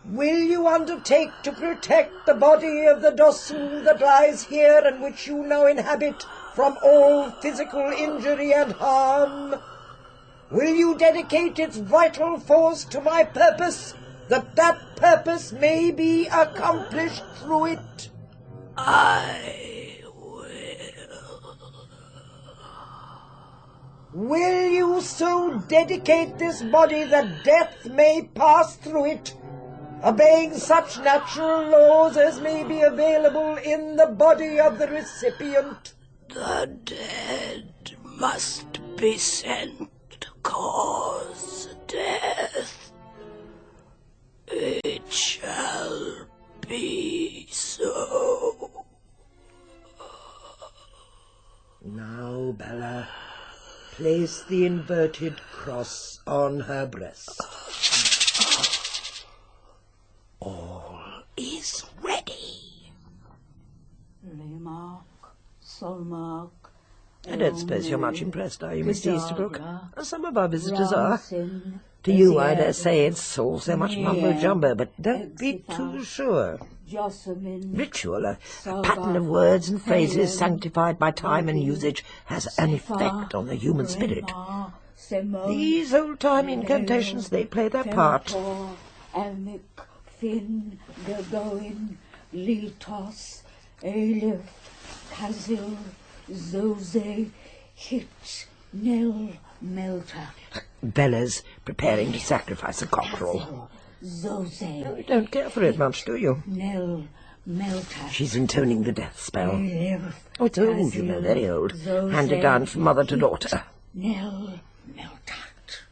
Will you undertake to protect the body of the Dossu that lies here and which you now inhabit from all physical injury and harm? Will you dedicate its vital force to my purpose, that that purpose may be accomplished through it? I will. Will you so dedicate this body that death may pass through it, obeying such natural laws as may be available in the body of the recipient? The dead must be sent to cause death. It shall be so. Now, Bella, place the inverted cross on her breast. All is ready. Lemark, Solmark. I don't suppose you're much impressed, are you, Mr. Easterbrook? Some of our visitors are. To you, I dare say it's all so much mumbo-jumbo, but don't be too sure. Ritual, a pattern of words and phrases sanctified by time and usage, has an effect on the human spirit. These old-time incantations, they play their part. Amic, Fin, Gagoin, Litos, Aleph, Kazil, Zose, Hit, Nil, Melta. Bella's preparing to sacrifice a cockerel. Zose. You don't care for it much, do you? Nil, Melta. She's intoning the death spell. Oh, it's old, you know, very old. Handed down from mother to daughter. Nil, Meltat.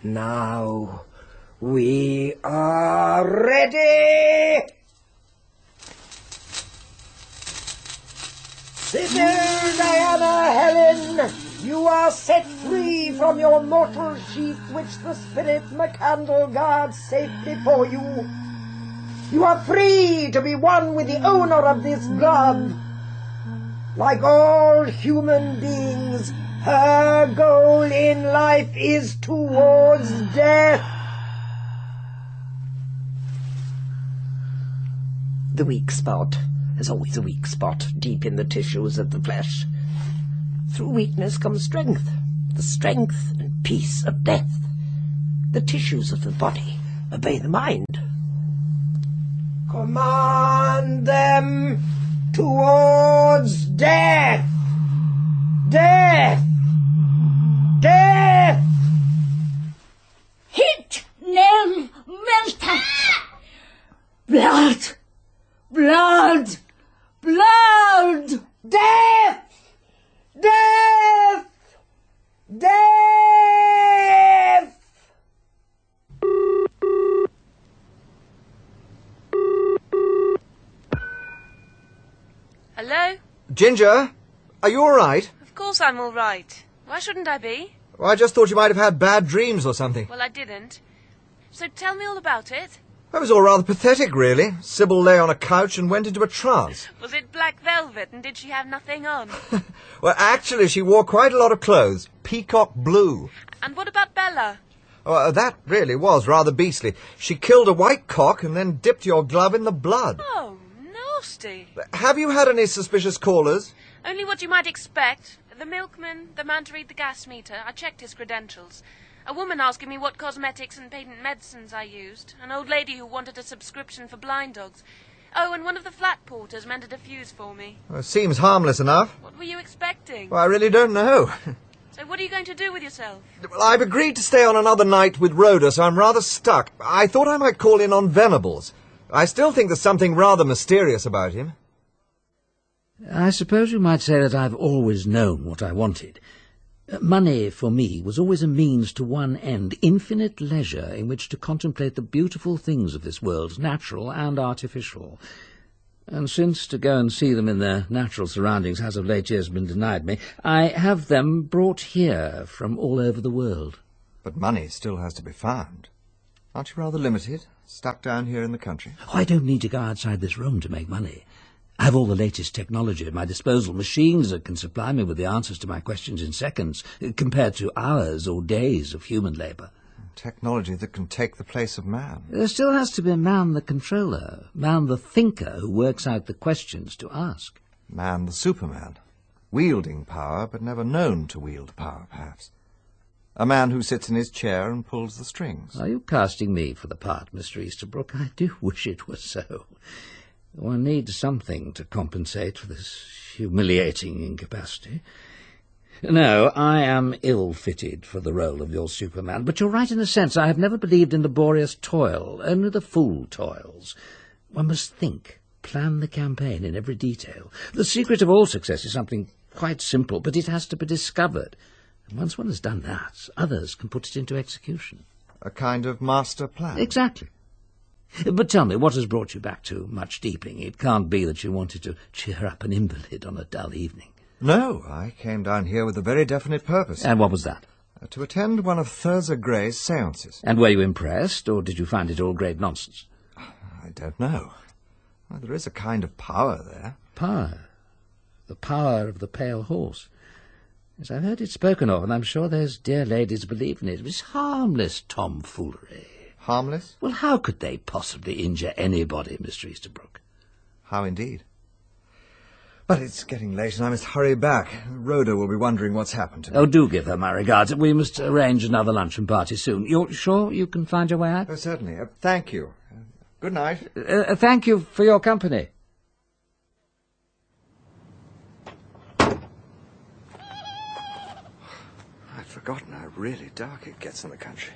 Now, We are ready! Sibyl, Diana, Helen, you are set free from your mortal sheath which the spirit McCandle guards safely for you. You are free to be one with the owner of this blood. Like all human beings, her goal in life is towards death. The weak spot. There's always a weak spot deep in the tissues of the flesh. Through weakness comes strength, the strength and peace of death. The tissues of the body obey the mind. Command them towards death! Death! Death! Hit, nail, melt. Blood! Blood! Blood! Death! Death! Death! Hello? Ginger, are you all right? Of course I'm all right. Why shouldn't I be? Well, I just thought you might have had bad dreams or something. Well, I didn't. So tell me all about it. That was all rather pathetic, really. Sybil lay on a couch and went into a trance. Was it black velvet, and did she have nothing on? Well, actually, she wore quite a lot of clothes. Peacock blue. And what about Bella? Oh, that really was rather beastly. She killed a white cock and then dipped your glove in the blood. Oh, nasty. Have you had any suspicious callers? Only what you might expect. The milkman, the man to read the gas meter. I checked his credentials. A woman asking me what cosmetics and patent medicines I used. An old lady who wanted a subscription for blind dogs. Oh, and one of the flat porters mended a fuse for me. Well, it seems harmless enough. What were you expecting? Well, I really don't know. So what are you going to do with yourself? Well, I've agreed to stay on another night with Rhoda, so I'm rather stuck. I thought I might call in on Venables. I still think there's something rather mysterious about him. I suppose you might say that I've always known what I wanted. Money, for me, was always a means to one end, infinite leisure in which to contemplate the beautiful things of this world, natural and artificial. And since to go and see them in their natural surroundings has of late years been denied me, I have them brought here from all over the world. But money still has to be found. Aren't you rather limited, stuck down here in the country? Oh, I don't need to go outside this room to make money. I have all the latest technology at my disposal, machines that can supply me with the answers to my questions in seconds, compared to hours or days of human labour. Technology that can take the place of man. There still has to be man the controller, man the thinker who works out the questions to ask. Man the Superman, wielding power but never known to wield power, perhaps. A man who sits in his chair and pulls the strings. Are you casting me for the part, Mr. Easterbrook? I do wish it were so. One needs something to compensate for this humiliating incapacity. No, I am ill-fitted for the role of your Superman, but you're right in a sense. I have never believed in laborious toil. Only the fool toils. One must think, plan the campaign in every detail. The secret of all success is something quite simple, but it has to be discovered. And once one has done that, others can put it into execution. A kind of master plan. Exactly. But tell me, what has brought you back to Much Deeping? It can't be that you wanted to cheer up an invalid on a dull evening. No, I came down here with a very definite purpose. And what was that? To attend one of Thurza Gray's seances. And were you impressed, or did you find it all great nonsense? I don't know. Well, there is a kind of power there. Power? The power of the pale horse. Yes, I've heard it spoken of, and I'm sure those dear ladies believe in it. It's harmless tomfoolery. Harmless? Well, how could they possibly injure anybody, Mr. Easterbrook? How indeed. But it's getting late and I must hurry back. Rhoda will be wondering what's happened to me. Oh, do give her my regards. We must arrange another luncheon party soon. You're sure you can find your way out? Oh, certainly. Thank you. Good night. Thank you for your company. I'd forgotten how really dark it gets in the country.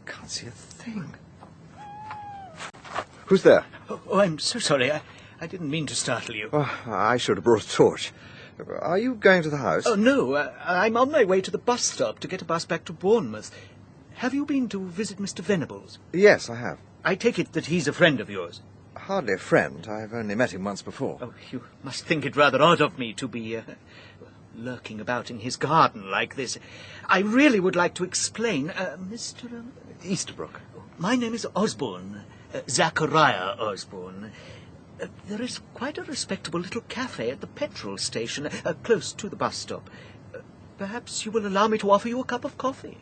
Can't see a thing. Who's there? Oh, I'm so sorry. I didn't mean to startle you. Oh, I should have brought a torch. Are you going to the house? Oh, no. I'm on my way to the bus stop to get a bus back to Bournemouth. have you been to visit Mr. Venables? Yes, I have. I take it that he's a friend of yours. Hardly a friend. I've only met him once before. Oh, you must think it rather odd of me to be lurking about in his garden like this. I really would like to explain, Mr. Easterbrook. My name is Osborne, Zachariah Osborne. There is quite a respectable little cafe at the petrol station, close to the bus stop. Perhaps you will allow me to offer you a cup of coffee.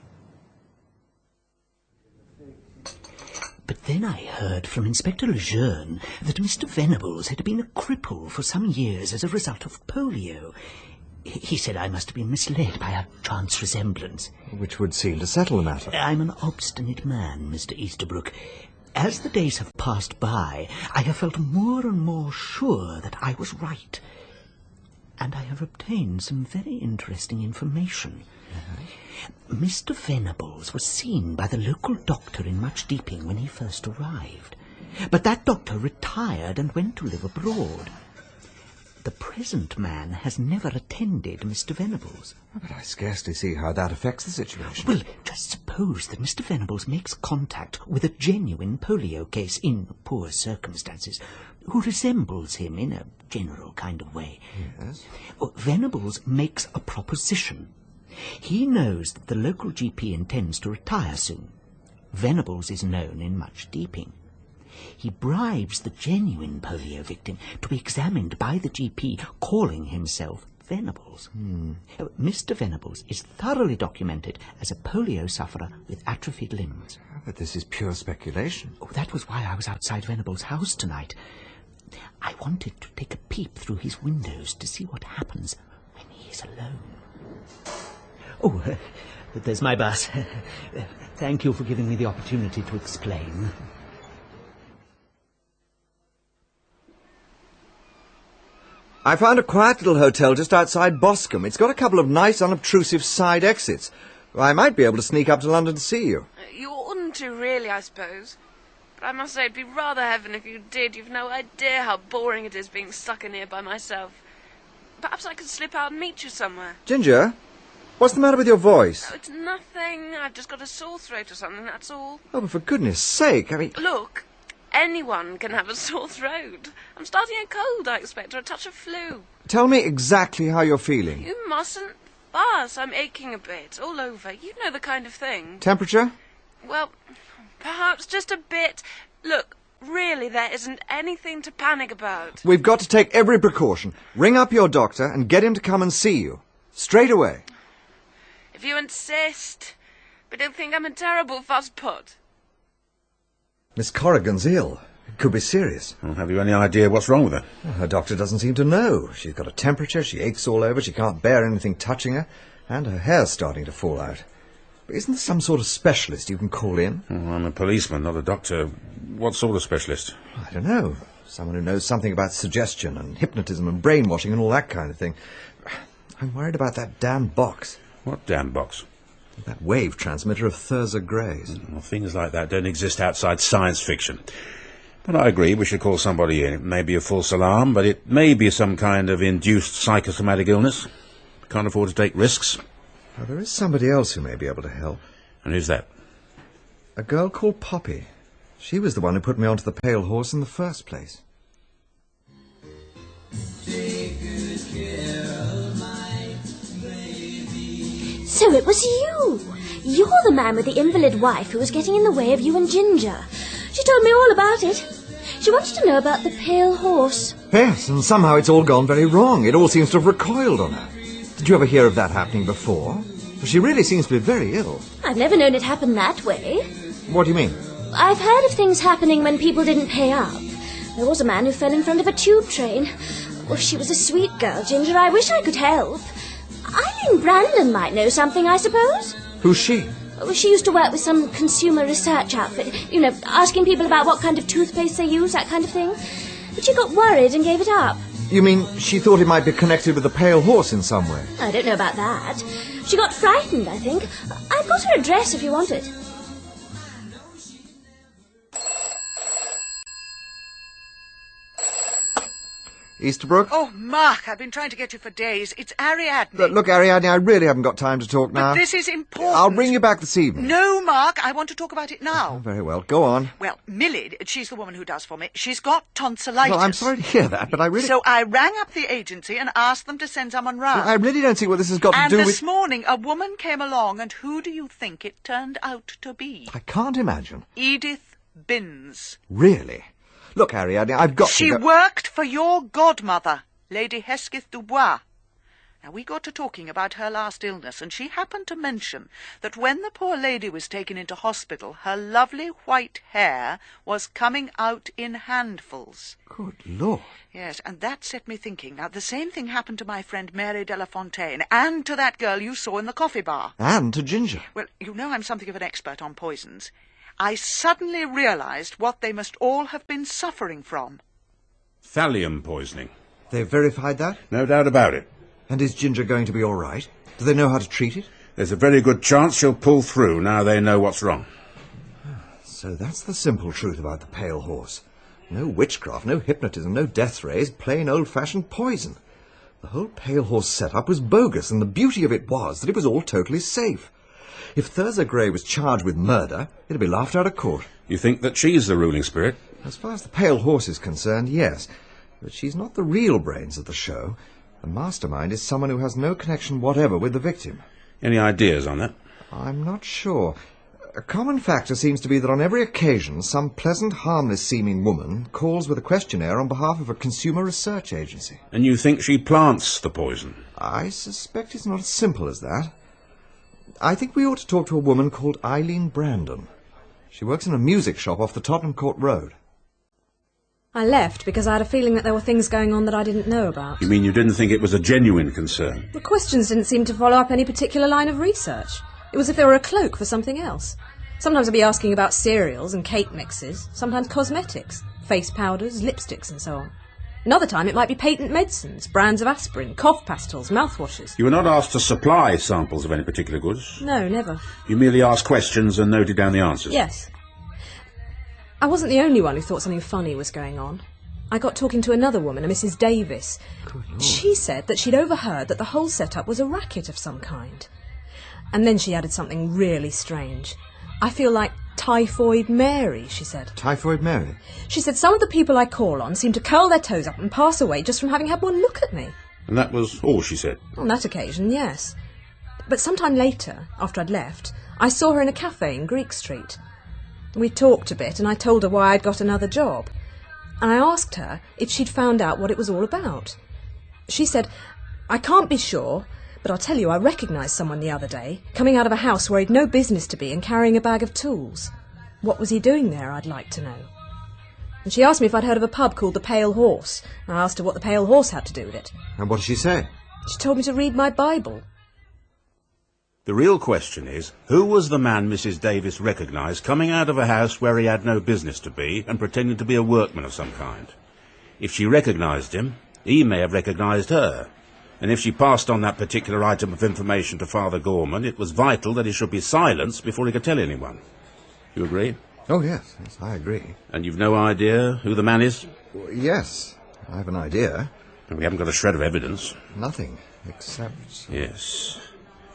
But then I heard from Inspector Lejeune that Mr. Venables had been a cripple for some years as a result of polio. He said I must have been misled by a chance resemblance. Which would seem to settle the matter. I'm an obstinate man, Mr. Easterbrook. As the days have passed by, I have felt more and more sure that I was right. And I have obtained some very interesting information. Mr. Venables was seen by the local doctor in Much Deeping when he first arrived. But that doctor retired and went to live abroad. The present man has never attended Mr. Venables. But I scarcely see how that affects the situation. Well, just suppose that Mr. Venables makes contact with a genuine polio case in poor circumstances, who resembles him in a general kind of way. Yes. Venables makes a proposition. He knows that the local GP intends to retire soon. Venables is known in Much Deeping. He bribes the genuine polio victim to be examined by the GP, calling himself Venables. Mr. Venables is thoroughly documented as a polio sufferer with atrophied limbs. But this is pure speculation. Oh, that was why I was outside Venables' house tonight. I wanted to take a peep through his windows to see what happens when he is alone. Oh, there's my bus. Thank you for giving me the opportunity to explain. I found a quiet little hotel just outside Boscombe. It's got a couple of nice, unobtrusive side exits. I might be able to sneak up to London to see you. You oughtn't to, really, I suppose. But I must say it'd be rather heaven if you did. You've no idea how boring it is being stuck in here by myself. Perhaps I could slip out and meet you somewhere. Ginger, what's the matter with your voice? Oh, it's nothing. I've just got a sore throat or something, that's all. Oh, but for goodness sake, I mean... Look, anyone can have a sore throat. I'm starting a cold, I expect, or a touch of flu. Tell me exactly how you're feeling. You mustn't fuss. I'm aching a bit, all over. You know the kind of thing. Temperature? Well, perhaps just a bit. Look, really, there isn't anything to panic about. We've got to take every precaution. Ring up your doctor and get him to come and see you. Straight away. If you insist. But don't think I'm a terrible fusspot. Miss Corrigan's ill. It could be serious. Well, have you any idea what's wrong with her? Well, her doctor doesn't seem to know. She's got a temperature, she aches all over, she can't bear anything touching her, and her hair's starting to fall out. But isn't there some sort of specialist you can call in? Oh, I'm a policeman, not a doctor. What sort of specialist? I don't know. Someone who knows something about suggestion and hypnotism and brainwashing and all that kind of thing. I'm worried about that damn box. What damn box? That wave transmitter of Thurza Gray's. Well, things like that don't exist outside science fiction. But I agree we should call somebody in. It may be a false alarm, but it may be some kind of induced psychosomatic illness. Can't afford to take risks. Well, there is somebody else who may be able to help. And who's that? A girl called Poppy. She was the one who put me onto the pale horse in the first place. Take good care of my baby. So it was you! You're the man with the invalid wife who was getting in the way of you and Ginger. She told me all about it. She wanted to know about the pale horse. Yes, and somehow it's all gone very wrong. It all seems to have recoiled on her. Did you ever hear of that happening before? She really seems to be very ill. I've never known it happen that way. What do you mean? I've heard of things happening when people didn't pay up. There was a man who fell in front of a tube train. Oh, she was a sweet girl, Ginger. I wish I could help. Eileen Brandon might know something, I suppose. Who's she? Oh, she used to work with some consumer research outfit. You know, asking people about what kind of toothpaste they use, that kind of thing. But she got worried and gave it up. You mean she thought it might be connected with the pale horse in some way? I don't know about that. She got frightened, I think. I've got her address if you want it. Easterbrook? Oh, Mark, I've been trying to get you for days. It's Ariadne. Look, Ariadne, I really haven't got time to talk now. But this is important. I'll ring you back this evening. No, Mark, I want to talk about it now. Oh, very well, go on. Well, Millie, she's the woman who does for me. She's got tonsillitis. Well, I'm sorry to hear that, but I really... So I rang up the agency and asked them to send someone round. Well, I really don't see what this has got to do with... And this morning, a woman came along, and who do you think it turned out to be? I can't imagine. Edith Binns. Really? Look, Ariadne, I've got She to go... worked for your godmother, Lady Hesketh Dubois. Now, we got to talking about her last illness, and she happened to mention that when the poor lady was taken into hospital, her lovely white hair was coming out in handfuls. Good Lord. Yes, and that set me thinking. Now, the same thing happened to my friend Mary Delafontaine, and to that girl you saw in the coffee bar. And to Ginger. Well, you know I'm something of an expert on poisons. I suddenly realised what they must all have been suffering from. Thallium poisoning. They've verified that? No doubt about it. And is Ginger going to be all right? Do they know how to treat it? There's a very good chance she'll pull through now they know what's wrong. So that's the simple truth about the pale horse. No witchcraft, no hypnotism, no death rays, plain old-fashioned poison. The whole pale horse setup was bogus, and the beauty of it was that it was all totally safe. If Thurza Gray was charged with murder, it'd be laughed out of court. You think that she's the ruling spirit? As far as the pale horse is concerned, yes. But she's not the real brains of the show. The mastermind is someone who has no connection whatever with the victim. Any ideas on that? I'm not sure. A common factor seems to be that on every occasion some pleasant, harmless-seeming woman calls with a questionnaire on behalf of a consumer research agency. And you think she plants the poison? I suspect it's not as simple as that. I think we ought to talk to a woman called Eileen Brandon. She works in a music shop off the Tottenham Court Road. I left because I had a feeling that there were things going on that I didn't know about. You mean you didn't think it was a genuine concern? The questions didn't seem to follow up any particular line of research. It was as if they were a cloak for something else. Sometimes I'd be asking about cereals and cake mixes, sometimes cosmetics, face powders, lipsticks and so on. Another time it might be patent medicines, brands of aspirin, cough pastils, mouthwashes. You were not asked to supply samples of any particular goods? No, never. You merely asked questions and noted down the answers? Yes. I wasn't the only one who thought something funny was going on. I got talking to another woman, a Mrs. Davis. She said that she'd overheard that the whole setup was a racket of some kind. And then she added something really strange. I feel like Typhoid Mary, she said. Typhoid Mary? She said some of the people I call on seem to curl their toes up and pass away just from having had one look at me. And that was all she said? On that occasion, yes. But sometime later, after I'd left, I saw her in a cafe in Greek Street. We talked a bit and I told her why I'd got another job. And I asked her if she'd found out what it was all about. She said, I can't be sure, but I'll tell you I recognised someone the other day, coming out of a house where he'd no business to be and carrying a bag of tools. What was he doing there, I'd like to know. And she asked me if I'd heard of a pub called the Pale Horse. And I asked her what the Pale Horse had to do with it. And what did she say? She told me to read my Bible. The real question is, who was the man Mrs. Davis recognised coming out of a house where he had no business to be and pretending to be a workman of some kind? If she recognised him, he may have recognised her. And if she passed on that particular item of information to Father Gorman, it was vital that he should be silenced before he could tell anyone. You agree? Oh, yes, I agree. And you've no idea who the man is? Well, yes, I have an idea. And we haven't got a shred of evidence. Nothing, except... Yes.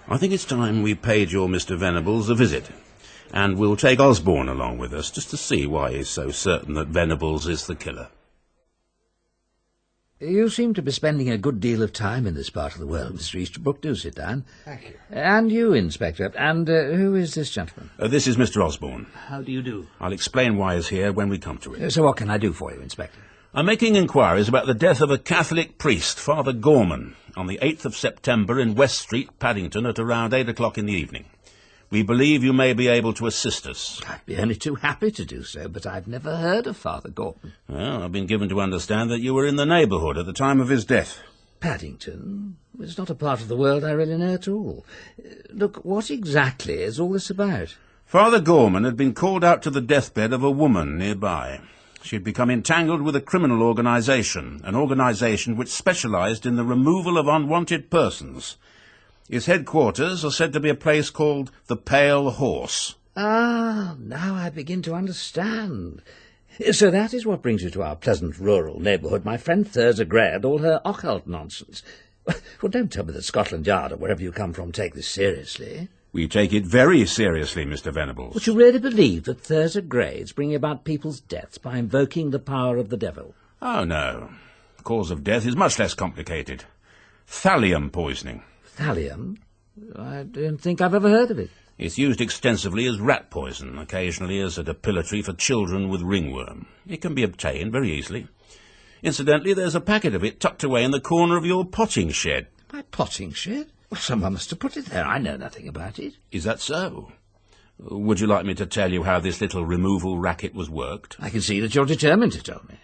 I think it's time we paid your Mr. Venables a visit. And we'll take Osborne along with us, just to see why he's so certain that Venables is the killer. You seem to be spending a good deal of time in this part of the world, Mr. Easterbrook. Do sit down. Thank you. And you, Inspector. And who is this gentleman? This is Mr. Osborne. How do you do? I'll explain why he's here when we come to it. So what can I do for you, Inspector? I'm making inquiries about the death of a Catholic priest, Father Gorman, on the 8th of September in West Street, Paddington, at around 8 o'clock in the evening. We believe you may be able to assist us. I'd be only too happy to do so, but I've never heard of Father Gorman. Well, I've been given to understand that you were in the neighbourhood at the time of his death. Paddington? It's not a part of the world I really know at all. Look, what exactly is all this about? Father Gorman had been called out to the deathbed of a woman nearby. She had become entangled with a criminal organisation, an organisation which specialised in the removal of unwanted persons. Its headquarters are said to be a place called the Pale Horse. Ah, now I begin to understand. So that is what brings you to our pleasant rural neighbourhood, my friend Thurza Grey, and all her occult nonsense. Well, don't tell me that Scotland Yard or wherever you come from take this seriously. We take it very seriously, Mr. Venables. Would you really believe that Thurza Grey is bringing about people's deaths by invoking the power of the devil? Oh, no. The cause of death is much less complicated. Thallium poisoning. Thallium? I don't think I've ever heard of it. It's used extensively as rat poison, occasionally as a depilatory for children with ringworm. It can be obtained very easily. Incidentally, there's a packet of it tucked away in the corner of your potting shed. My potting shed? Well, someone must have put it there. I know nothing about it. Is that so? Would you like me to tell you how this little removal racket was worked? I can see that you're determined to tell me.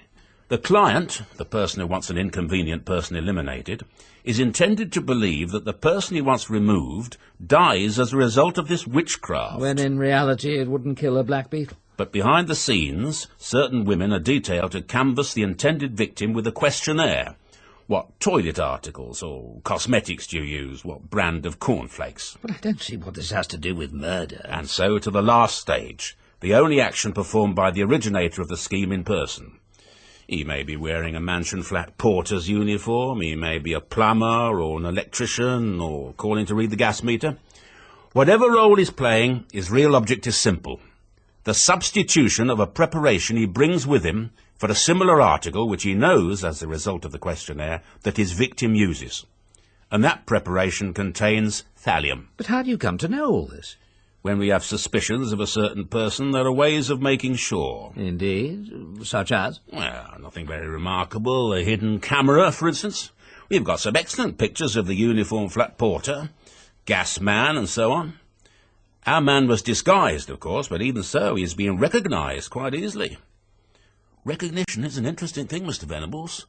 The client, the person who wants an inconvenient person eliminated, is intended to believe that the person he wants removed dies as a result of this witchcraft. When in reality it wouldn't kill a black beetle. But behind the scenes, certain women are detailed to canvass the intended victim with a questionnaire. What toilet articles or cosmetics do you use? What brand of cornflakes? But I don't see what this has to do with murder. And so to the last stage, the only action performed by the originator of the scheme in person. He may be wearing a mansion flat porter's uniform, he may be a plumber or an electrician or calling to read the gas meter. Whatever role he's playing, his real object is simple. The substitution of a preparation he brings with him for a similar article which he knows, as a result of the questionnaire, that his victim uses. And that preparation contains thallium. But how do you come to know all this? When we have suspicions of a certain person, there are ways of making sure. Indeed? Such as? Well, nothing very remarkable. A hidden camera, for instance. We've got some excellent pictures of the uniform flat porter, gas man, and so on. Our man was disguised, of course, but even so, he is being recognised quite easily. Recognition is an interesting thing, Mr. Venables.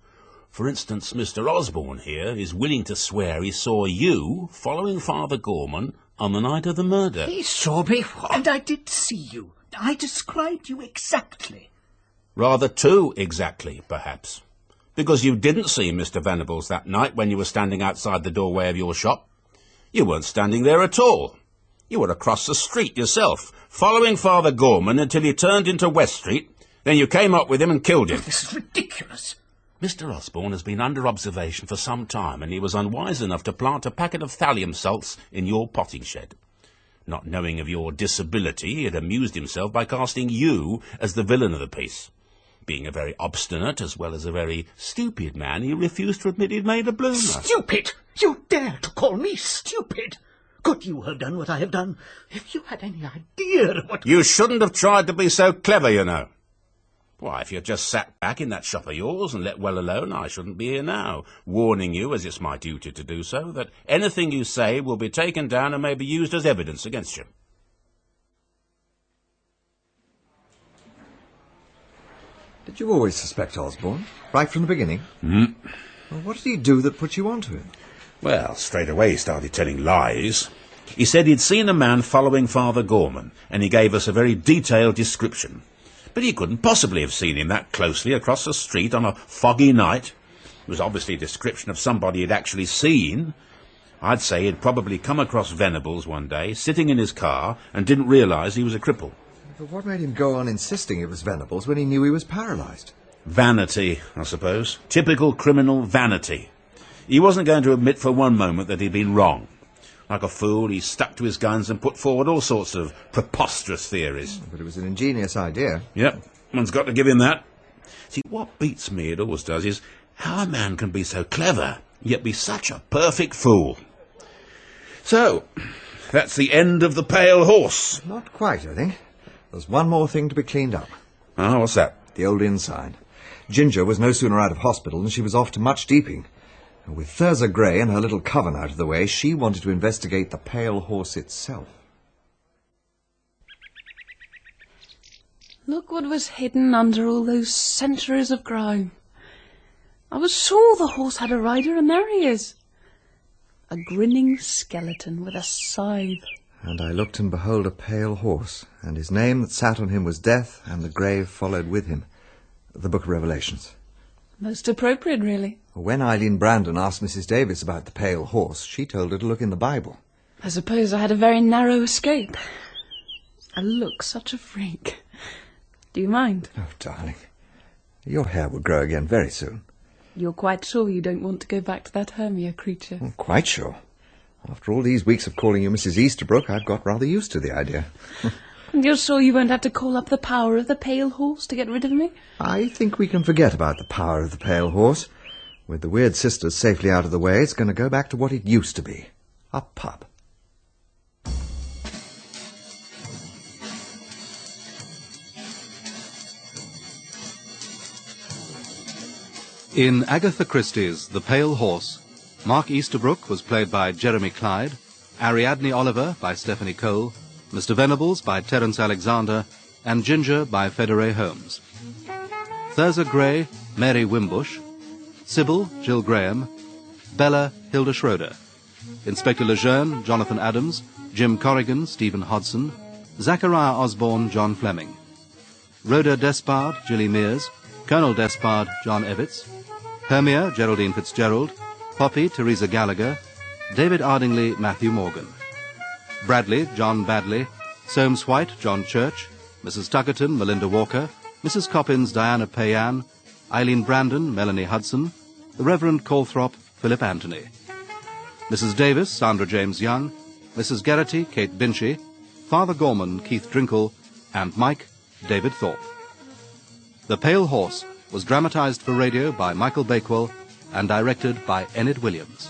For instance, Mr. Osborne here is willing to swear he saw you following Father Gorman on the night of the murder. He saw me, and I did see you. I described you exactly. Rather too exactly, perhaps. Because you didn't see Mr. Venables that night when you were standing outside the doorway of your shop. You weren't standing there at all. You were across the street yourself, following Father Gorman until he turned into West Street. Then you came up with him and killed him. This is ridiculous. Mr. Osborne has been under observation for some time, and he was unwise enough to plant a packet of thallium salts in your potting shed. Not knowing of your disability, he had amused himself by casting you as the villain of the piece. Being a very obstinate as well as a very stupid man, he refused to admit he'd made a bloomer. Stupid! You dare to call me stupid! Could you have done what I have done? If you had any idea of what... You shouldn't have tried to be so clever, you know. Why, if you just sat back in that shop of yours and let well alone, I shouldn't be here now, warning you, as it's my duty to do so, that anything you say will be taken down and may be used as evidence against you. Did you always suspect Osborne? Right from the beginning? Well, what did he do that put you onto him? Well, straight away he started telling lies. He said he'd seen a man following Father Gorman, and he gave us a very detailed description. But he couldn't possibly have seen him that closely across the street on a foggy night. It was obviously a description of somebody he'd actually seen. I'd say he'd probably come across Venables one day, sitting in his car, and didn't realise he was a cripple. But what made him go on insisting it was Venables when he knew he was paralysed? Vanity, I suppose. Typical criminal vanity. He wasn't going to admit for one moment that he'd been wrong. Like a fool, he stuck to his guns and put forward all sorts of preposterous theories. But it was an ingenious idea. Yep, one's got to give him that. See, what beats me, it always does, is how a man can be so clever, yet be such a perfect fool. So, that's the end of the Pale Horse. Not quite, I think. There's one more thing to be cleaned up. Oh, what's that? The old inside. Ginger was no sooner out of hospital than she was off to much deeping. And with Thurza Grey and her little coven out of the way, she wanted to investigate the Pale Horse itself. Look what was hidden under all those centuries of grime. I was sure the horse had a rider, and there he is. A grinning skeleton with a scythe. And I looked, and behold, a pale horse, and his name that sat on him was Death, and the grave followed with him. The Book of Revelations. Most appropriate, really. When Eileen Brandon asked Mrs. Davis about the pale horse, she told her to look in the Bible. I suppose I had a very narrow escape. I look such a freak. Do you mind? Oh, darling. Your hair will grow again very soon. You're quite sure you don't want to go back to that Hermia creature? I'm quite sure. After all these weeks of calling you Mrs. Easterbrook, I've got rather used to the idea. And you're sure you won't have to call up the power of the Pale Horse to get rid of me? I think we can forget about the power of the Pale Horse. With the weird sisters safely out of the way, it's going to go back to what it used to be. A pub. In Agatha Christie's The Pale Horse, Mark Easterbrook was played by Jeremy Clyde, Ariadne Oliver by Stephanie Cole, Mr. Venables by Terence Alexander, and Ginger by Federae Holmes. Thurza Gray, Mary Wimbush, Sybil, Jill Graham, Bella, Hilda Schroeder, Inspector Lejeune, Jonathan Adams, Jim Corrigan, Stephen Hodson, Zachariah Osborne, John Fleming, Rhoda Despard, Gilly Mears, Colonel Despard, John Evitts, Hermia, Geraldine Fitzgerald, Poppy, Teresa Gallagher, David Ardingly, Matthew Morgan, Bradley, John Badley, Soames White, John Church, Mrs. Tuckerton, Melinda Walker, Mrs. Coppins, Diana Payan, Eileen Brandon, Melanie Hudson, the Reverend Calthrop, Philip Anthony, Mrs. Davis, Sandra James Young, Mrs. Geraghty, Kate Binchy, Father Gorman, Keith Drinkle, and Mike, David Thorpe. The Pale Horse was dramatized for radio by Michael Bakewell and directed by Enid Williams.